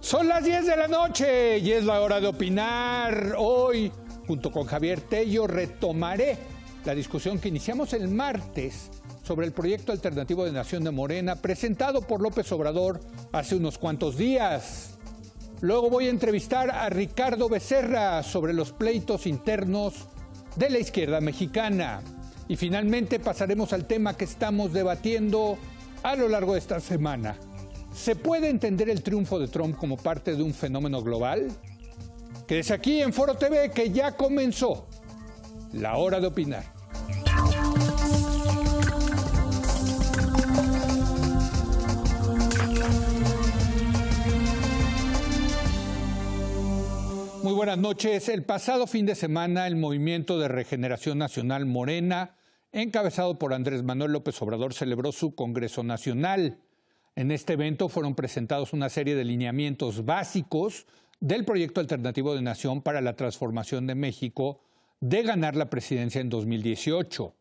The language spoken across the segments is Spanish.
Son las 10 de la noche y es la hora de opinar. Hoy, junto con Javier Tello, retomaré la discusión que iniciamos el martes sobre el proyecto alternativo de Nación de Morena, presentado por López Obrador hace unos cuantos días. Luego voy a entrevistar a Ricardo Becerra sobre los pleitos internos de la izquierda mexicana. Y finalmente pasaremos al tema que estamos debatiendo a lo largo de esta semana. ¿Se puede entender el triunfo de Trump como parte de un fenómeno global? Quédese aquí en Foro TV, que ya comenzó la hora de opinar. Muy buenas noches. El pasado fin de semana, el Movimiento de Regeneración Nacional Morena, encabezado por Andrés Manuel López Obrador, celebró su Congreso Nacional. En este evento fueron presentados una serie de lineamientos básicos del proyecto alternativo de Nación para la transformación de México de ganar la presidencia en 2018.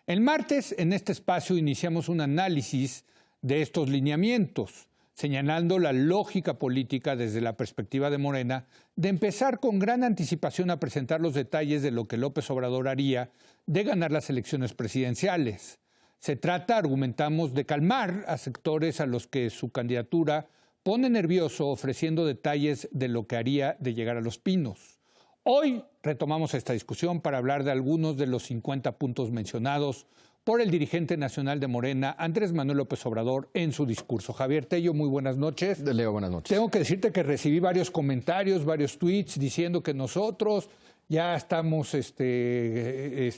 El martes, en este espacio, iniciamos un análisis de estos lineamientos, señalando la lógica política desde la perspectiva de Morena de empezar con gran anticipación a presentar los detalles de lo que López Obrador haría de ganar las elecciones presidenciales. Se trata, argumentamos, de calmar a sectores a los que su candidatura pone nervioso, ofreciendo detalles de lo que haría de llegar a Los Pinos. Hoy retomamos esta discusión para hablar de algunos de los 50 puntos mencionados por el dirigente nacional de Morena, Andrés Manuel López Obrador, en su discurso. Javier Tello, muy buenas noches. Leo, buenas noches. Tengo que decirte que recibí varios comentarios, varios tweets diciendo que nosotros ya estamos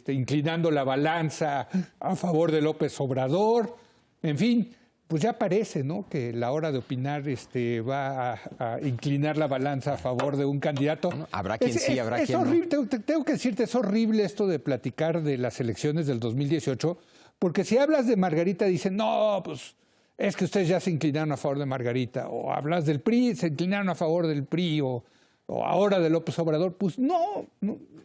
inclinando la balanza a favor de López Obrador. En fin, pues ya parece, ¿no?, que la hora de opinar va a inclinar la balanza a favor de un candidato. Bueno, habrá quien sí, habrá quien no. Es horrible, tengo que decirte, es horrible esto de platicar de las elecciones del 2018, porque si hablas de Margarita dicen, no, pues es que ustedes ya se inclinaron a favor de Margarita, o hablas del PRI, se inclinaron a favor del PRI, o ahora de López Obrador. Pues no,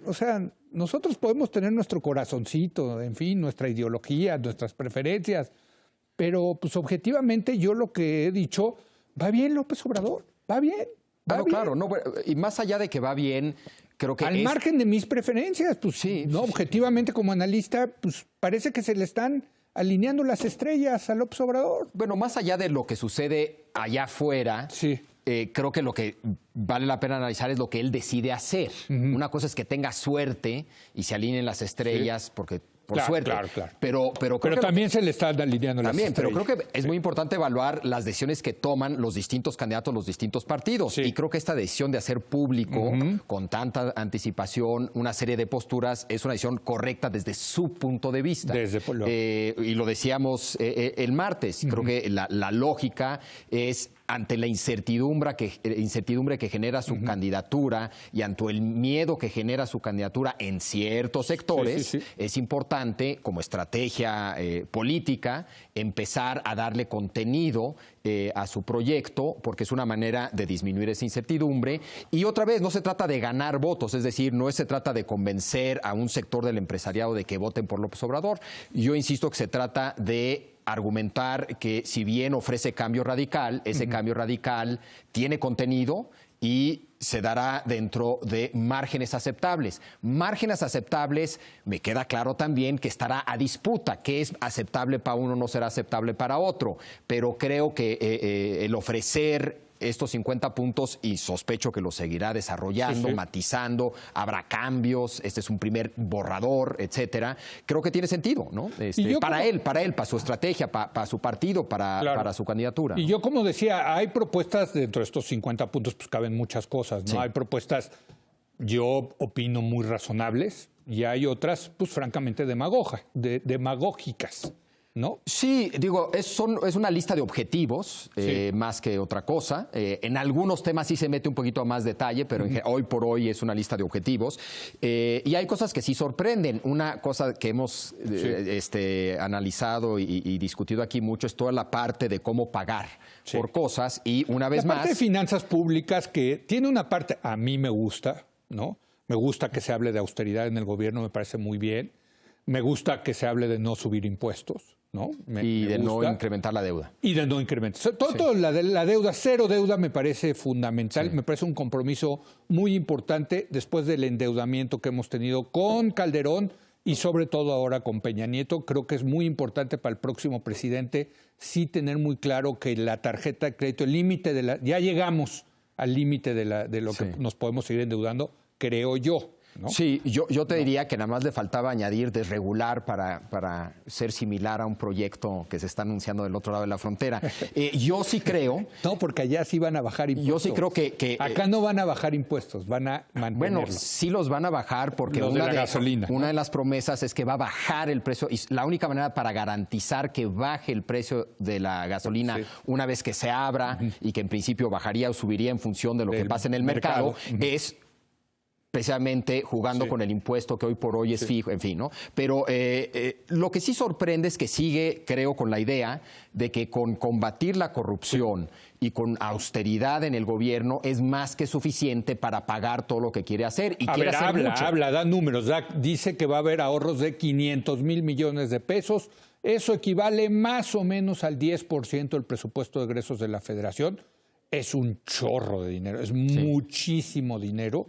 o sea, nosotros podemos tener nuestro corazoncito, en fin, nuestra ideología, nuestras preferencias, pero pues objetivamente yo lo que he dicho, va bien López Obrador, va bien. Claro, no, y más allá de que va bien, creo que al margen de mis preferencias, pues sí, no, objetivamente como analista, pues parece que se le están alineando las estrellas a López Obrador. Bueno, más allá de lo que sucede allá afuera, sí. Creo que lo que vale la pena analizar es lo que él decide hacer. Una cosa es que tenga suerte y se alineen las estrellas, sí, porque por suerte. Claro. Pero también se le están alineando las estrellas. Pero creo que es muy importante evaluar las decisiones que toman los distintos candidatos, los distintos partidos. Sí. Y creo que esta decisión de hacer público con tanta anticipación una serie de posturas es una decisión correcta desde su punto de vista. Y lo decíamos el martes. Creo que la lógica es, ante la incertidumbre que genera su candidatura y ante el miedo que genera su candidatura en ciertos sectores, es importante, como estrategia política, empezar a darle contenido a su proyecto, porque es una manera de disminuir esa incertidumbre. Y otra vez, no se trata de ganar votos, es decir, no se trata de convencer a un sector del empresariado de que voten por López Obrador. Yo insisto que se trata de argumentar que, si bien ofrece cambio radical, ese cambio radical tiene contenido y se dará dentro de márgenes aceptables. Márgenes aceptables, me queda claro también que estará a disputa. ¿Qué es aceptable para uno no será aceptable para otro? Pero creo que el ofrecer estos 50 puntos, y sospecho que lo seguirá desarrollando, matizando, habrá cambios, este es un primer borrador, etcétera. Creo que tiene sentido, ¿no? Para él, para su estrategia, para su partido, para su candidatura. Y yo, como decía, hay propuestas dentro de estos 50 puntos, pues caben muchas cosas, ¿no? Sí. Hay propuestas, yo opino, muy razonables, y hay otras, pues francamente, demagógicas, ¿no? Sí, digo, es una lista de objetivos, más que otra cosa. En algunos temas sí se mete un poquito más detalle, pero hoy por hoy es una lista de objetivos. Y hay cosas que sí sorprenden. Una cosa que hemos analizado y discutido aquí mucho es toda la parte de cómo pagar por cosas. Y una vez más, la parte de finanzas públicas, que tiene una parte, a mí me gusta, ¿no? Me gusta que se hable de austeridad en el gobierno, me parece muy bien. Me gusta que se hable de no subir impuestos. ¿no? Y de no incrementar la deuda. Y de no incrementar. Todo la deuda, cero deuda, me parece fundamental. Me parece un compromiso muy importante después del endeudamiento que hemos tenido con Calderón y sobre todo ahora con Peña Nieto. Creo que es muy importante para el próximo presidente sí tener muy claro que la tarjeta de crédito, el límite ya llegamos al límite de lo que nos podemos seguir endeudando, creo yo. ¿No? Sí, yo te diría que nada más le faltaba añadir desregular para ser similar a un proyecto que se está anunciando del otro lado de la frontera. Yo sí creo... No, porque allá sí van a bajar impuestos. Yo sí creo que acá no van a bajar impuestos, van a mantenerlos. Bueno, sí los van a bajar porque una de las promesas es que va a bajar el precio. Y la única manera para garantizar que baje el precio de la gasolina una vez que se abra y que en principio bajaría o subiría en función de lo que pasa en el mercado es... precisamente jugando con el impuesto que hoy por hoy es fijo, en fin, ¿no? Pero lo que sí sorprende es que sigue, creo, con la idea de que con combatir la corrupción y con austeridad en el gobierno es más que suficiente para pagar todo lo que quiere hacer. Y quiere hacer mucho. Da números, dice que va a haber ahorros de 500,000 millones de pesos. Eso equivale más o menos al 10% del presupuesto de egresos de la Federación. Es un chorro de dinero, es muchísimo dinero.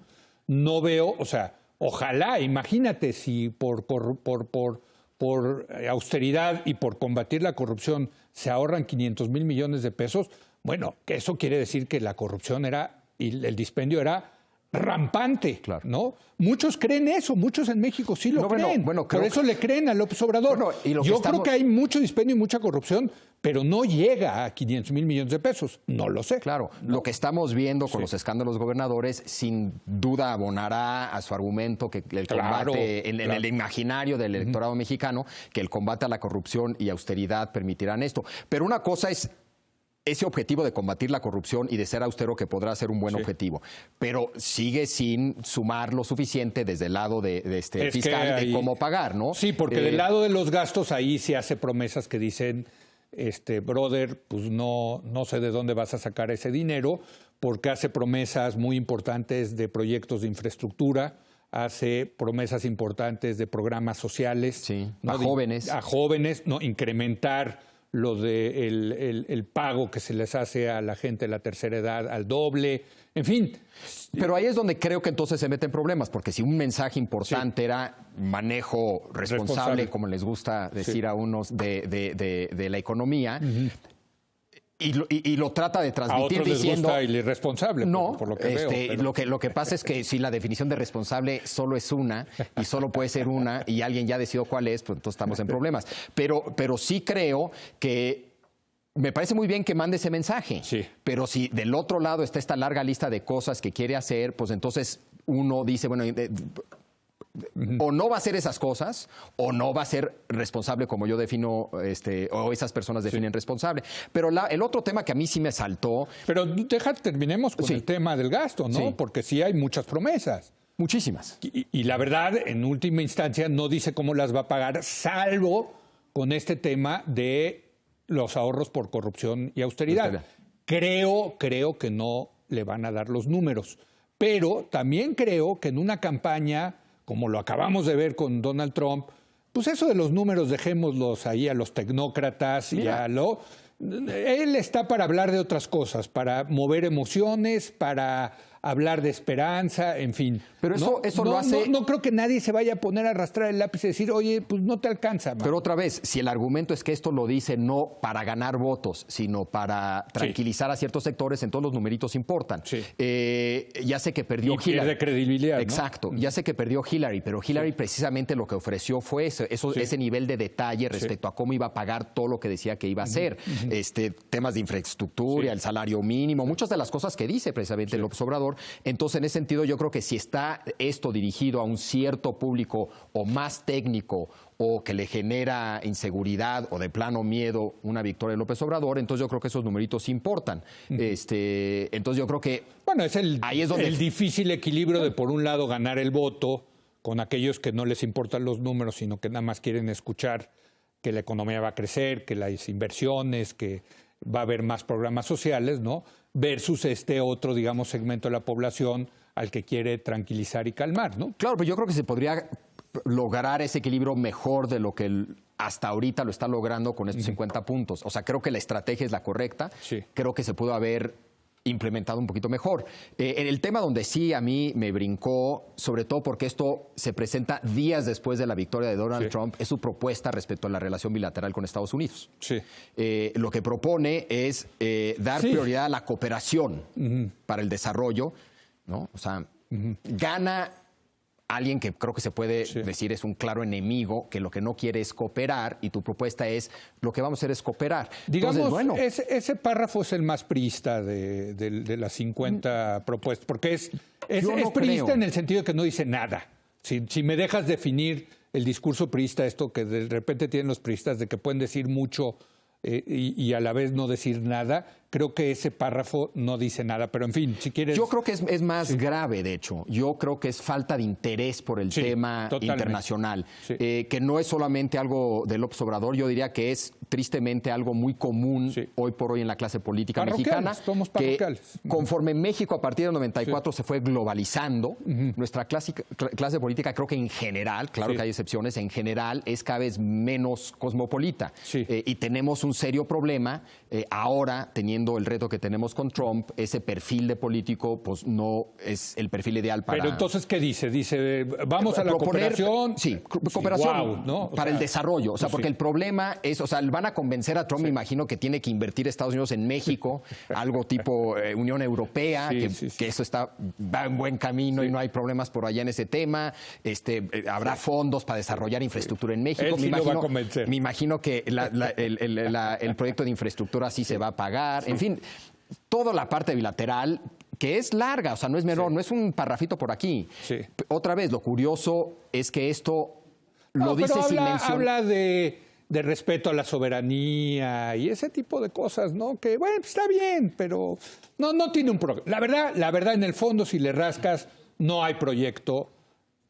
No veo, o sea, ojalá, imagínate si por austeridad y por combatir la corrupción se ahorran 500,000 millones de pesos. Bueno, que eso quiere decir que la corrupción y el dispendio era rampante, ¿no? Muchos creen eso, muchos en México sí lo creen. Por eso le creen a López Obrador. Yo creo que hay mucho dispendio y mucha corrupción, pero no llega a 500,000 millones de pesos. No lo sé. Claro, lo que estamos viendo con los escándalos gobernadores sin duda abonará a su argumento que el combate, en el imaginario del electorado mexicano, que el combate a la corrupción y austeridad permitirán esto. Pero una cosa es ese objetivo de combatir la corrupción y de ser austero, que podrá ser un buen objetivo, pero sigue sin sumar lo suficiente desde el lado de fiscal de cómo pagar, ¿no? Sí, porque del lado de los gastos ahí se hace promesas que dicen, brother, pues no sé de dónde vas a sacar ese dinero, porque hace promesas muy importantes de proyectos de infraestructura, hace promesas importantes de programas sociales. ¿no? A jóvenes, ¿no? Incrementar lo de el pago que se les hace a la gente de la tercera edad al doble, en fin. Pero ahí es donde creo que entonces se meten problemas, porque si un mensaje importante era manejo responsable, como les gusta decir a unos de la economía, y lo trata de transmitir a otros diciendo... les gusta el irresponsable, no, por lo que veo. Pero... Lo que pasa es que si la definición de responsable solo es una, y solo puede ser una, y alguien ya decidió cuál es, pues entonces estamos en problemas. Pero sí creo que me parece muy bien que mande ese mensaje. Pero si del otro lado está esta larga lista de cosas que quiere hacer, pues entonces uno dice, bueno... o no va a hacer esas cosas, o no va a ser responsable como yo defino, o esas personas definen responsable. Pero el otro tema que a mí sí me saltó... Pero terminemos con el tema del gasto, ¿no? Porque sí hay muchas promesas. Muchísimas. Y la verdad, en última instancia, no dice cómo las va a pagar, salvo con este tema de los ahorros por corrupción y austeridad. Creo que no le van a dar los números. Pero también creo que en una campaña... como lo acabamos de ver con Donald Trump, pues eso de los números dejémoslos ahí a los tecnócratas y a lo... Él está para hablar de otras cosas, para mover emociones, para hablar de esperanza, en fin. Pero eso lo hace... No creo que nadie se vaya a poner a arrastrar el lápiz y decir, oye, pues no te alcanza. Man. Pero otra vez, si el argumento es que esto lo dice no para ganar votos, sino para tranquilizar a ciertos sectores, entonces los numeritos importan. Ya sé que perdió Hillary. Pierde credibilidad, ¿no? Exacto. Ya sé que perdió Hillary, pero Hillary precisamente lo que ofreció fue ese nivel de detalle respecto a cómo iba a pagar todo lo que decía que iba a hacer. Temas de infraestructura, el salario mínimo, muchas de las cosas que dice precisamente López Obrador. Entonces, en ese sentido, yo creo que si está esto dirigido a un cierto público o más técnico o que le genera inseguridad o de plano miedo una victoria de López Obrador, entonces yo creo que esos numeritos importan. Entonces yo creo que... Bueno, ahí es donde el difícil equilibrio de, por un lado, ganar el voto con aquellos que no les importan los números, sino que nada más quieren escuchar que la economía va a crecer, que las inversiones, que va a haber más programas sociales, ¿no? Versus otro, digamos, segmento de la población al que quiere tranquilizar y calmar, ¿no? Claro, pero yo creo que se podría lograr ese equilibrio mejor de lo que hasta ahorita lo está logrando con estos 50 puntos. O sea, creo que la estrategia es la correcta. Sí. Creo que se pudo haber implementado un poquito mejor. En el tema donde sí a mí me brincó, sobre todo porque esto se presenta días después de la victoria de Donald Trump, es su propuesta respecto a la relación bilateral con Estados Unidos. Sí. Lo que propone es dar prioridad a la cooperación para el desarrollo, ¿no? O sea, gana alguien que creo que se puede decir es un claro enemigo, que lo que no quiere es cooperar, y tu propuesta es, lo que vamos a hacer es cooperar. Digamos, entonces, bueno, ese párrafo es el más priista de las 50 propuestas, porque es priista en el sentido de que no dice nada. Si me dejas definir el discurso priista, esto que de repente tienen los priistas de que pueden decir mucho y a la vez no decir nada, creo que ese párrafo no dice nada, pero en fin, si quieres... Yo creo que es más grave, de hecho. Yo creo que es falta de interés por el tema internacional, que no es solamente algo de López Obrador, yo diría que es tristemente algo muy común hoy por hoy en la clase política mexicana, somos parroquiales. Que conforme México a partir del 94 se fue globalizando, nuestra clase política creo que en general, claro que hay excepciones, en general es cada vez menos cosmopolita. Y tenemos un serio problema ahora, teniendo el reto que tenemos con Trump, ese perfil de político pues no es el perfil ideal para... Pero entonces, ¿qué dice? Dice, vamos a la cooperación... Sí, cooperación para el desarrollo. O sea, porque el problema es, o sea, van a convencer a Trump, me imagino, que tiene que invertir Estados Unidos en México, algo tipo Unión Europea, que eso va en buen camino y no hay problemas por allá en ese tema. Habrá fondos para desarrollar infraestructura en México. Él lo va a convencer. Me imagino que el proyecto de infraestructura sí se va a pagar. En fin, toda la parte bilateral, que es larga, o sea, no es menor, no es un parrafito por aquí. Otra vez, lo curioso es que esto lo dice sin mencionar. Habla de respeto a la soberanía y ese tipo de cosas, ¿no? Que, bueno, está bien, pero no tiene un programa. La verdad, en el fondo, si le rascas, no hay proyecto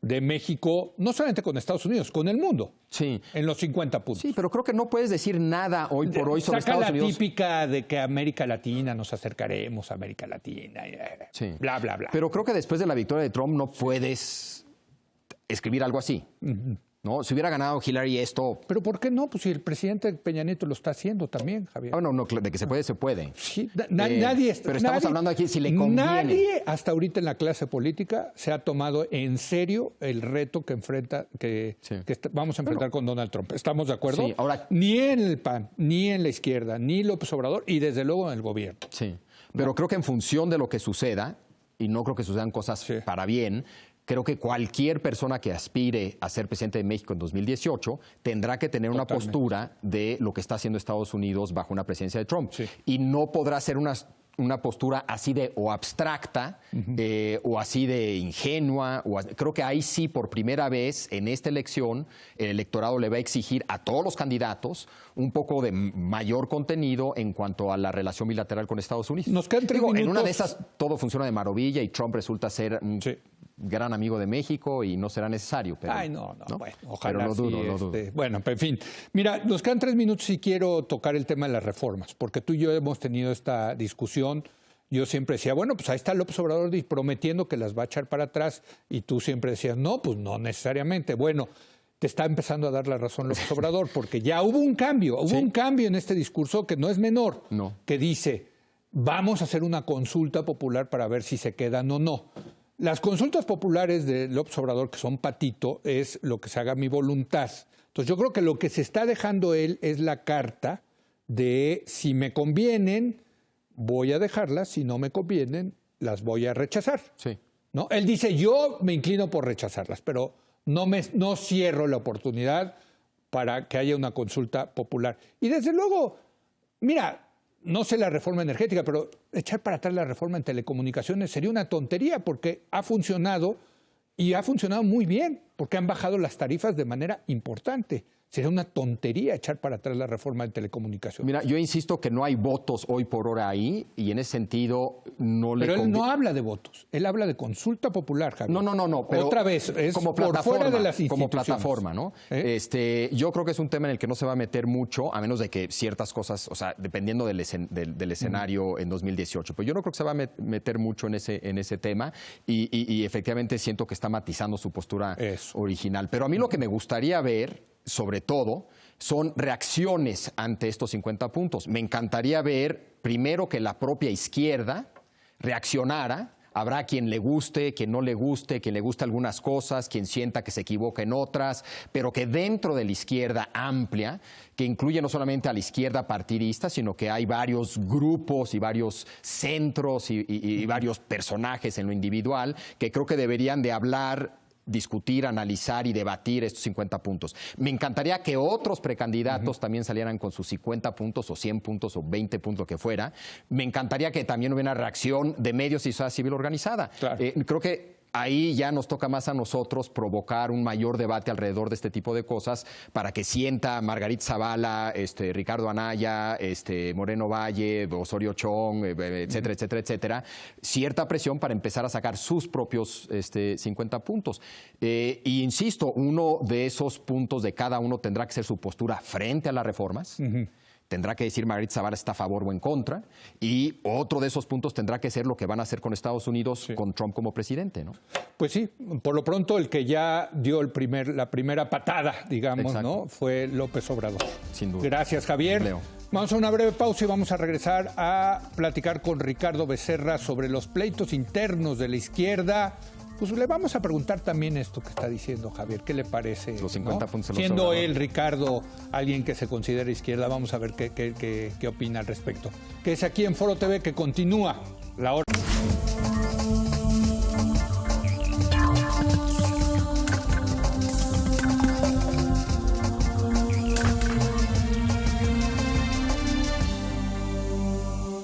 de México, no solamente con Estados Unidos, con el mundo. En los 50 puntos. Sí, pero creo que no puedes decir nada hoy por hoy sobre Estados Unidos. Saca la típica de que América Latina, nos acercaremos a América Latina, bla, bla, bla. Pero creo que después de la victoria de Trump no puedes escribir algo así. ¿No? Si hubiera ganado Hillary esto... ¿Pero por qué no? Pues si el presidente Peña Nieto lo está haciendo también, Javier. No, de que se puede, se puede. Sí, nadie... Pero estamos hablando aquí si le conviene. Nadie hasta ahorita en la clase política se ha tomado en serio el reto que vamos a enfrentar con Donald Trump. ¿Estamos de acuerdo? Sí, ahora... Ni en el PAN, ni en la izquierda, ni López Obrador, y desde luego en el gobierno. Sí, pero creo que en función de lo que suceda, y no creo que sucedan cosas para bien... Creo que cualquier persona que aspire a ser presidente de México en 2018 tendrá que tener una postura de lo que está haciendo Estados Unidos bajo una presidencia de Trump. Y no podrá ser una postura así de o abstracta o así de ingenua. Creo que ahí sí, por primera vez en esta elección, el electorado le va a exigir a todos los candidatos un poco de mayor contenido en cuanto a la relación bilateral con Estados Unidos. Nos quedan 3 minutos. En una de esas todo funciona de maravilla y Trump resulta ser gran amigo de México y no será necesario. Pero, no, bueno, ojalá. Pero no dudo. Bueno, en fin. Mira, nos quedan 3 minutos y quiero tocar el tema de las reformas, porque tú y yo hemos tenido esta discusión. Yo siempre decía, bueno, pues ahí está López Obrador prometiendo que las va a echar para atrás, y tú siempre decías, no, pues no necesariamente. Bueno, te está empezando a dar la razón López Obrador, porque ya hubo un cambio, un cambio en este discurso que no es menor, que dice, vamos a hacer una consulta popular para ver si se quedan o no. Las consultas populares de López Obrador, que son patito, es lo que se haga mi voluntad. Entonces yo creo que lo que se está dejando él es la carta de si me convienen, voy a dejarlas, si no me convienen, las voy a rechazar. ¿No? Él dice, yo me inclino por rechazarlas, pero no cierro la oportunidad para que haya una consulta popular. Y desde luego, mira, no sé la reforma energética, pero echar para atrás la reforma en telecomunicaciones sería una tontería, porque ha funcionado y ha funcionado muy bien, porque han bajado las tarifas de manera importante. Sería una tontería echar para atrás la reforma de telecomunicaciones. Mira, yo insisto que no hay votos hoy por hora ahí, y en ese sentido no le... Pero él no habla de votos, él habla de consulta popular, Javier. No. Pero otra vez, es como por fuera de las instituciones. Como plataforma, ¿no? Yo creo que es un tema en el que no se va a meter mucho, a menos de que ciertas cosas, o sea, dependiendo del escenario en 2018. Pero yo no creo que se va a meter mucho en ese tema, y efectivamente siento que está matizando su postura original. Pero a mí lo que me gustaría ver sobre todo, son reacciones ante estos 50 puntos. Me encantaría ver, primero, que la propia izquierda reaccionara. Habrá quien le guste, quien no le guste, quien le guste algunas cosas, quien sienta que se equivoca en otras, pero que dentro de la izquierda amplia, que incluye no solamente a la izquierda partidista, sino que hay varios grupos y varios centros y varios personajes en lo individual, que creo que deberían de hablar, discutir, analizar y debatir estos 50 puntos. Me encantaría que otros precandidatos también salieran con sus 50 puntos o 100 puntos o 20 puntos, lo que fuera. Me encantaría que también hubiera una reacción de medios y sociedad civil organizada. Claro. Creo que ahí ya nos toca más a nosotros provocar un mayor debate alrededor de este tipo de cosas para que sienta Margarita Zavala, Ricardo Anaya, Moreno Valle, Osorio Chong, etcétera, etcétera, etcétera, cierta presión para empezar a sacar sus propios 50 puntos. Y insisto, uno de esos puntos de cada uno tendrá que ser su postura frente a las reformas. Tendrá que decir Margarita Zavala está a favor o en contra, y otro de esos puntos tendrá que ser lo que van a hacer con Estados Unidos, con Trump como presidente, ¿no? Pues sí, por lo pronto el que ya dio la primera patada, digamos, ¿no? Fue López Obrador. Sin duda. Gracias, Javier. Leo. Vamos a una breve pausa y vamos a regresar a platicar con Ricardo Becerra sobre los pleitos internos de la izquierda. Pues le vamos a preguntar también esto que está diciendo Javier, ¿qué le parece? Los 50 puntos de López Siendo Obrador. él, Ricardo, alguien que se considera izquierda, vamos a ver qué opina al respecto. Que es aquí en Foro TV, que continúa la hora.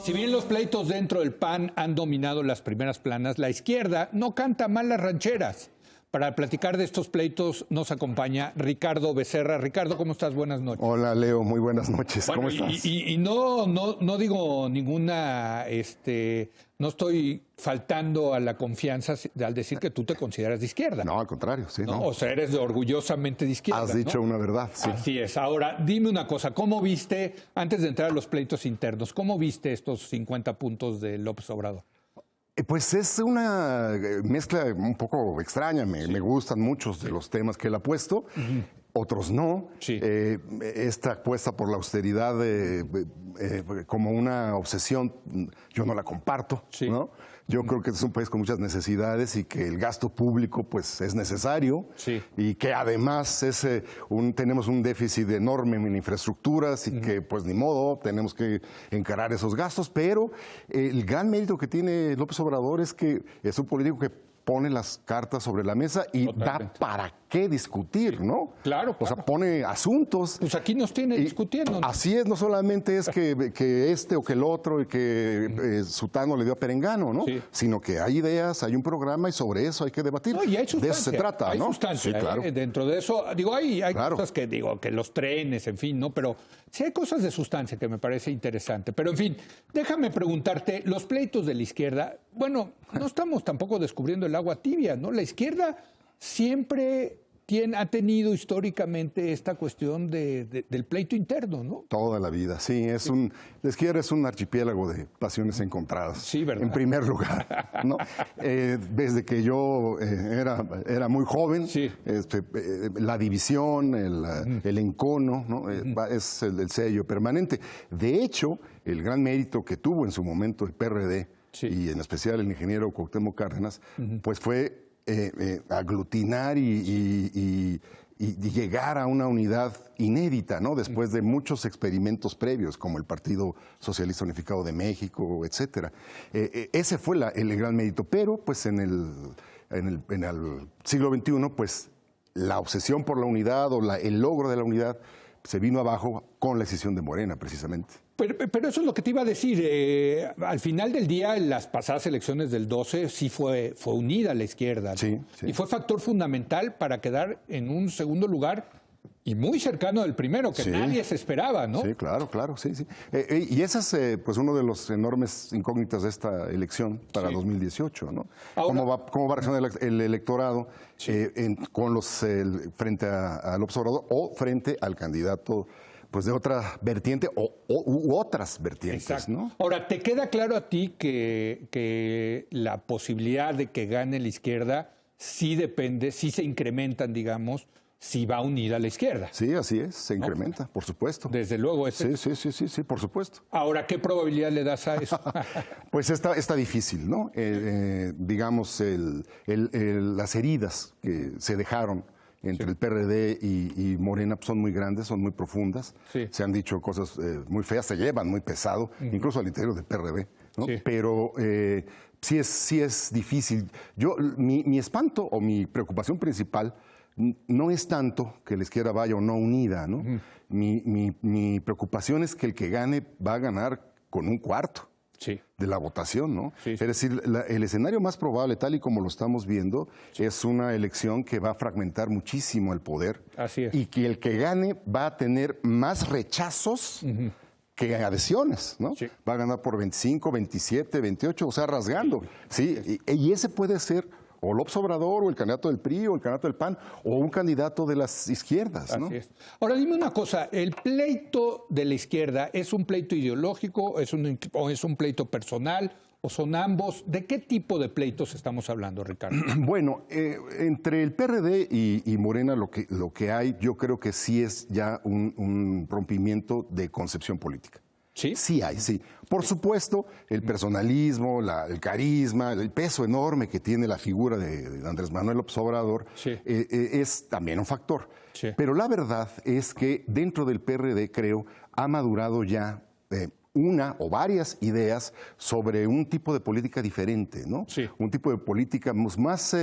Si bien los pleitos dentro del PAN han dominado las primeras planas, la izquierda no canta mal las rancheras. Para platicar de estos pleitos nos acompaña Ricardo Becerra. Ricardo, ¿cómo estás? Buenas noches. Hola, Leo, muy buenas noches. Bueno, ¿Cómo estás? Y no digo ninguna, no estoy faltando a la confianza al decir que tú te consideras de izquierda. No, al contrario, sí. ¿No? No. O sea, eres orgullosamente de izquierda. Has dicho ¿no? una verdad, sí. Así es. Ahora, dime una cosa, ¿cómo viste, antes de entrar a los pleitos internos, cómo viste estos 50 puntos de López Obrador? Pues es una mezcla un poco extraña. Me gustan muchos de los temas que él ha puesto. Otros no. Sí. Esta apuesta por la austeridad como una obsesión, yo no la comparto, Sí. ¿no? Yo creo que es un país con muchas necesidades y que el gasto público pues es necesario, Sí. y que además tenemos un déficit enorme en infraestructuras y que pues ni modo, tenemos que encarar esos gastos, pero el gran mérito que tiene López Obrador es que es un político que pone las cartas sobre la mesa y Totalmente. da para qué discutir, ¿no? Claro, O sea, pone asuntos. Pues aquí nos tiene discutiendo, ¿no? Así es, no solamente es que este o que el otro y que Sutano le dio a Perengano, ¿no? Sí. Sino que hay ideas, hay un programa y sobre eso hay que debatir. No, y hay sustancia. De eso se trata, hay ¿no? Sustancia, Sí, claro. Dentro de eso, digo, hay Claro. cosas que los trenes, en fin, ¿no? Pero sí hay cosas de sustancia que me parece interesante. Pero, en fin, déjame preguntarte, los pleitos de la izquierda, bueno, no estamos tampoco descubriendo el agua tibia, ¿no? La izquierda siempre ha tenido históricamente esta cuestión del pleito interno, ¿no? Toda la vida, sí. La izquierda es un archipiélago de pasiones encontradas. Sí, ¿verdad? En primer lugar, ¿no? Desde que yo era muy joven, Sí. la división, el encono, ¿no? Es el sello permanente. De hecho, el gran mérito que tuvo en su momento el PRD, Sí. y en especial el ingeniero Cuauhtémoc Cárdenas, pues fue aglutinar y llegar a una unidad inédita, ¿no? Después de muchos experimentos previos, como el Partido Socialista Unificado de México, etcétera. Ese fue el gran mérito. Pero, pues, en el siglo XXI, pues, la obsesión por la unidad o el logro de la unidad se vino abajo con la decisión de Morena, precisamente. Pero eso es lo que te iba a decir. Al final del día, en las pasadas elecciones del 12, sí fue unida la izquierda, ¿no? Sí, sí. Y fue factor fundamental para quedar en un segundo lugar y muy cercano del primero, que Sí. nadie se esperaba, ¿no? Sí, claro, sí. Y esa es pues uno de los enormes incógnitas de esta elección para Sí. 2018, ¿no? Ahora- ¿Cómo va a reaccionar el electorado frente a López Obrador o frente al candidato pues de otra vertiente u otras vertientes, Exacto. ¿no? Ahora, ¿te queda claro a ti que la posibilidad de que gane la izquierda sí depende, sí se incrementan, digamos, si va unida a la izquierda. Sí, así es, se incrementa, por supuesto. Desde luego. Sí, por supuesto. Ahora, ¿qué probabilidad le das a eso? Pues está difícil, ¿no? Digamos, las heridas que se dejaron entre el PRD y Morena pues, son muy grandes, son muy profundas. Sí. Se han dicho cosas muy feas, se llevan muy pesado, incluso al interior del PRD, ¿no? Sí. Pero sí es difícil. Mi espanto o mi preocupación principal no es tanto que la izquierda vaya o no unida, ¿no? Mi preocupación es que el que gane va a ganar con un cuarto de la votación, ¿no? Sí. Es decir, el escenario más probable, tal y como lo estamos viendo, es una elección que va a fragmentar muchísimo el poder. Así es. Y que el que gane va a tener más rechazos que adhesiones, ¿no? Sí. Va a ganar por 25, 27, 28, o sea, rasgando. Sí, y ese puede ser o López Obrador, o el candidato del PRI, o el candidato del PAN, o un candidato de las izquierdas, ¿no? Así es. Ahora, dime una cosa, ¿el pleito de la izquierda es un pleito ideológico, o es un pleito personal, o son ambos? ¿De qué tipo de pleitos estamos hablando, Ricardo? Bueno, entre el PRD y Morena lo que hay, yo creo que sí es ya un rompimiento de concepción política. ¿Sí? Sí hay, sí. Por supuesto, el personalismo, el carisma, el peso enorme que tiene la figura de Andrés Manuel López Obrador es también un factor. Sí. Pero la verdad es que dentro del PRD, creo, ha madurado ya una o varias ideas sobre un tipo de política diferente, ¿no? Sí. Un tipo de política más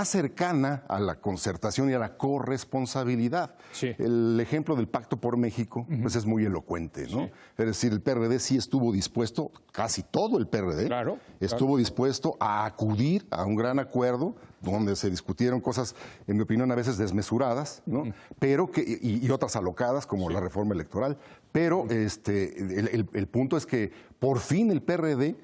cercana a la concertación y a la corresponsabilidad. Sí. El ejemplo del Pacto por México pues es muy elocuente, ¿no? Sí. Es decir, el PRD sí estuvo dispuesto, casi todo el PRD, estuvo dispuesto a acudir a un gran acuerdo donde se discutieron cosas, en mi opinión, a veces desmesuradas, ¿no? Pero y otras alocadas, como la reforma electoral. Pero el punto es que por fin el PRD,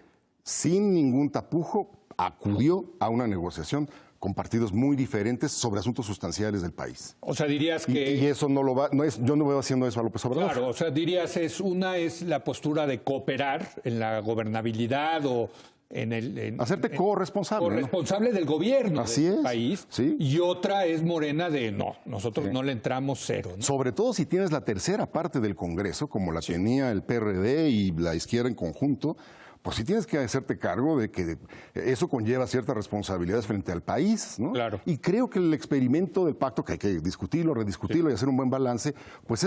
sin ningún tapujo, acudió a una negociación con partidos muy diferentes sobre asuntos sustanciales del país. O sea, dirías que... Y eso yo no veo haciendo eso a López Obrador. Claro, o sea, dirías, es la postura de cooperar en la gobernabilidad o hacerte corresponsable. Corresponsable, ¿no? Del gobierno del país. Sí. Y otra es Morena nosotros no le entramos cero, ¿no? Sobre todo si tienes la tercera parte del Congreso, como la tenía el PRD y la izquierda en conjunto, pues sí tienes que hacerte cargo de que eso conlleva ciertas responsabilidades frente al país, ¿no? Claro. Y creo que el experimento del pacto, que hay que discutirlo, rediscutirlo y hacer un buen balance, pues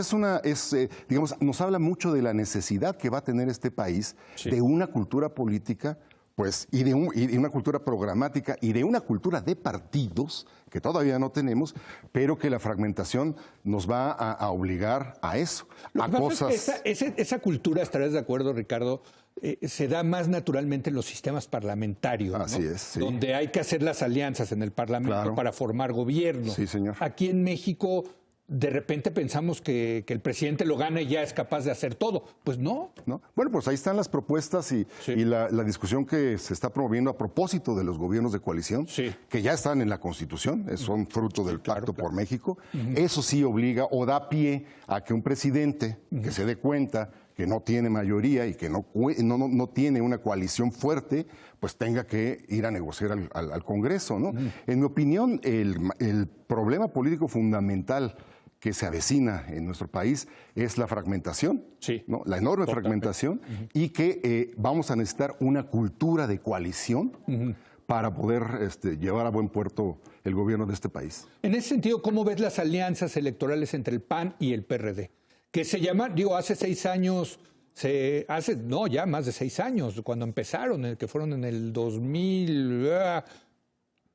digamos, nos habla mucho de la necesidad que va a tener este país de una cultura política, pues, y de una cultura programática y de una cultura de partidos que todavía no tenemos, pero que la fragmentación nos va a obligar a eso. Esa cultura, estarás de acuerdo, Ricardo, se da más naturalmente en los sistemas parlamentarios, ¿no? Así es, sí. Donde hay que hacer las alianzas en el Parlamento para formar gobierno. Sí, señor. Aquí en México, de repente pensamos que el presidente lo gana y ya es capaz de hacer todo. Pues no. Bueno, pues ahí están las propuestas y la discusión que se está promoviendo a propósito de los gobiernos de coalición, que ya están en la Constitución, son fruto del Pacto por México. Eso sí obliga o da pie a que un presidente que se dé cuenta que no tiene mayoría y que no tiene una coalición fuerte, pues tenga que ir a negociar al Congreso, ¿no? En mi opinión, el problema político fundamental que se avecina en nuestro país es la fragmentación, ¿no? La enorme fragmentación, y que vamos a necesitar una cultura de coalición para poder llevar a buen puerto el gobierno de este país. En ese sentido, ¿cómo ves las alianzas electorales entre el PAN y el PRD? Que se llaman, hace 6 años, ya más de 6 años, cuando empezaron, que fueron en el 2000...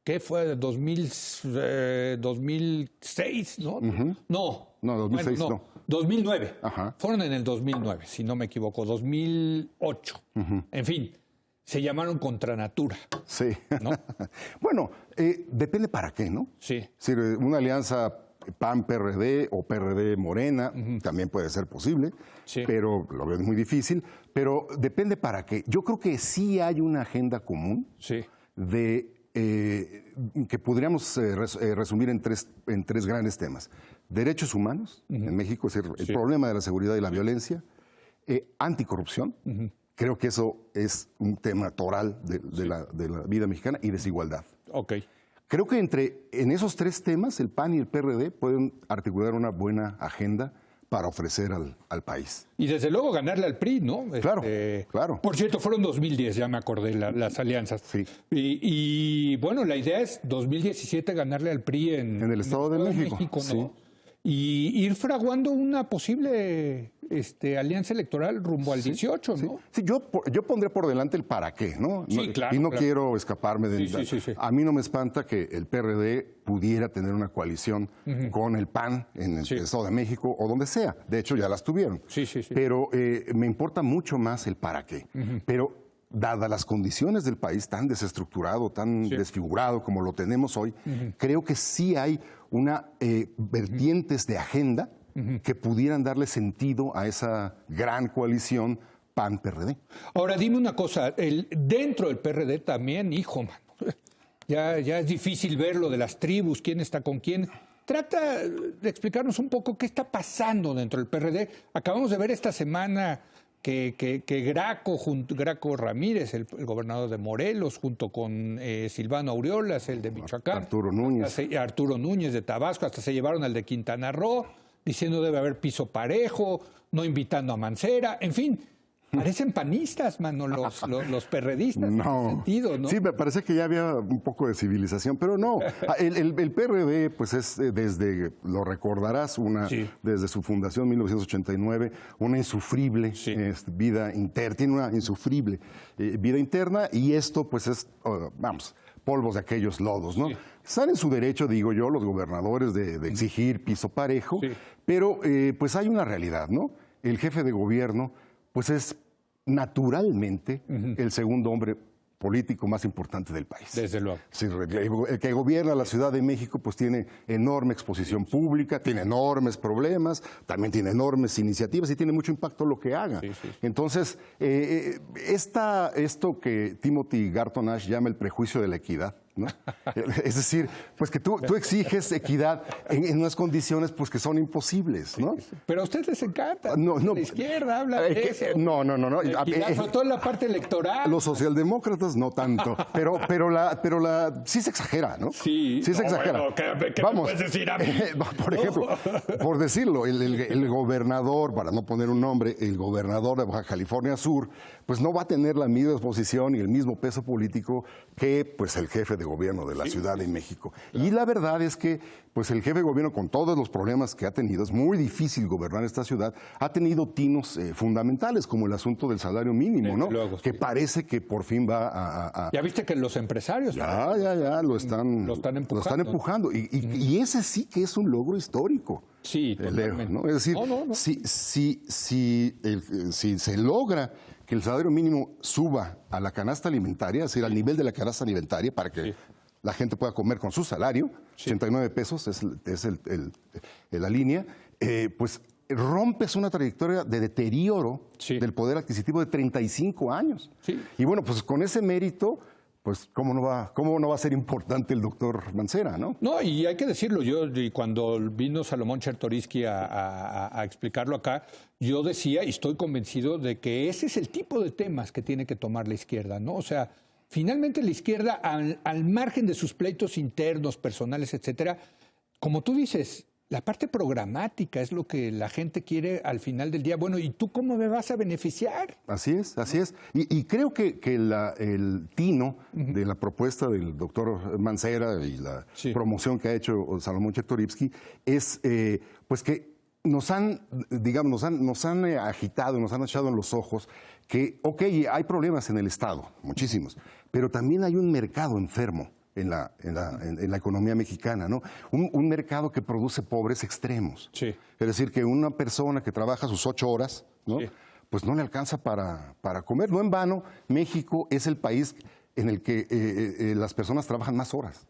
¿Qué fue? 2006, ¿no? No, 2006 no. 2009. Fueron en el 2009, si no me equivoco, 2008. En fin, se llamaron Contra Natura. Sí. ¿No? Bueno, depende para qué, ¿no? Sí. Es decir, una alianza PAN-PRD o PRD-Morena también puede ser posible, pero lo veo muy difícil. Pero depende para qué. Yo creo que sí hay una agenda común que podríamos resumir en tres grandes temas. Derechos humanos en México, es decir, el problema de la seguridad y la violencia. Anticorrupción, creo que eso es un tema toral de la vida mexicana, y desigualdad. creo que en esos 3 temas, el PAN y el PRD pueden articular una buena agenda para ofrecer al país. Y desde luego ganarle al PRI, ¿no? Claro, claro. Por cierto, fueron 2010, ya me acordé, las alianzas. Sí. Y bueno, la idea es 2017 ganarle al PRI en el Estado de México, ¿no? sí. Y ir fraguando una posible alianza electoral rumbo al 18, ¿no? Sí, yo pondré por delante el para qué, ¿no? Sí, claro. Y no claro. quiero escaparme de... Sí. A mí no me espanta que el PRD pudiera tener una coalición con el PAN en el Estado de México o donde sea. De hecho, ya las tuvieron. Sí. Pero me importa mucho más el para qué. Pero dadas las condiciones del país tan desestructurado, tan desfigurado como lo tenemos hoy, creo que sí hay una vertientes de agenda que pudieran darle sentido a esa gran coalición PAN-PRD. Ahora, dime una cosa, dentro del PRD también, hijo, mano, ya es difícil ver lo de las tribus, quién está con quién. Trata de explicarnos un poco qué está pasando dentro del PRD. Acabamos de ver esta semana que Graco Ramírez, el gobernador de Morelos, junto con Silvano Aureolas, el de Michoacán, Arturo Núñez. Arturo Núñez de Tabasco, hasta se llevaron al de Quintana Roo, diciendo debe haber piso parejo, no invitando a Mancera, en fin. Parecen panistas, mano, los perredistas. No. En ese sentido, ¿no? Sí, me parece que ya había un poco de civilización, pero no. El PRD, pues es desde, lo recordarás, desde su fundación en 1989, una insufrible vida interna, tiene una insufrible vida interna, y esto pues es, polvos de aquellos lodos, ¿no? Están en su derecho, digo yo, los gobernadores de exigir piso parejo, pero pues hay una realidad, ¿no? El jefe de gobierno pues es naturalmente el segundo hombre político más importante del país. Desde luego. Sí, el que gobierna la Ciudad de México pues tiene enorme exposición pública, tiene enormes problemas, también tiene enormes iniciativas y tiene mucho impacto lo que haga. Entonces, esto que Timothy Garton Ash llama el prejuicio de la equidad, ¿no? Es decir, pues que tú exiges equidad en unas condiciones pues que son imposibles, ¿no? Pero a ustedes les encanta. No, la izquierda habla de eso. No. Equidad, sobre todo en la parte electoral. Los socialdemócratas no tanto, pero sí se exagera, ¿no? Sí se exagera. Bueno, ¿qué me puedes decir a mí? Por ejemplo, por decirlo, el gobernador, para no poner un nombre, el gobernador de Baja California Sur, pues no va a tener la misma exposición y el mismo peso político que pues el jefe de gobierno de la Ciudad de México. Claro. Y la verdad es que pues el jefe de gobierno, con todos los problemas que ha tenido, es muy difícil gobernar esta ciudad, ha tenido tinos fundamentales, como el asunto del salario mínimo, ¿no? Luego, que parece que por fin va a... Ya viste que los empresarios... Ya, lo están empujando. Y ese sí que es un logro histórico. Sí, totalmente. ¿no? Es decir, si se logra que el salario mínimo suba a la canasta alimentaria, es decir, al nivel de la canasta alimentaria, para que la gente pueda comer con su salario, 89 pesos es la línea, pues rompes una trayectoria de deterioro del poder adquisitivo de 35 años. Y bueno, pues con ese mérito, pues ¿cómo no va a ser importante el doctor Mancera, no? No, y hay que decirlo, y cuando vino Salomón Chertoriski a explicarlo acá, yo decía, y estoy convencido de que ese es el tipo de temas que tiene que tomar la izquierda, ¿no? O sea, finalmente la izquierda, al margen de sus pleitos internos, personales, etcétera, como tú dices, la parte programática es lo que la gente quiere al final del día. Bueno, ¿y tú cómo me vas a beneficiar? Así es. Y creo que el tino de la propuesta del doctor Mancera y la promoción que ha hecho Salomón Chertorivsky es pues que nos han agitado, nos han echado en los ojos que, hay problemas en el Estado, muchísimos, pero también hay un mercado enfermo en la economía mexicana, ¿no? Un mercado que produce pobres extremos. Es decir, que una persona que trabaja sus 8 horas, ¿no? Pues no le alcanza para comer. No en vano, México es el país en el que las personas trabajan más horas.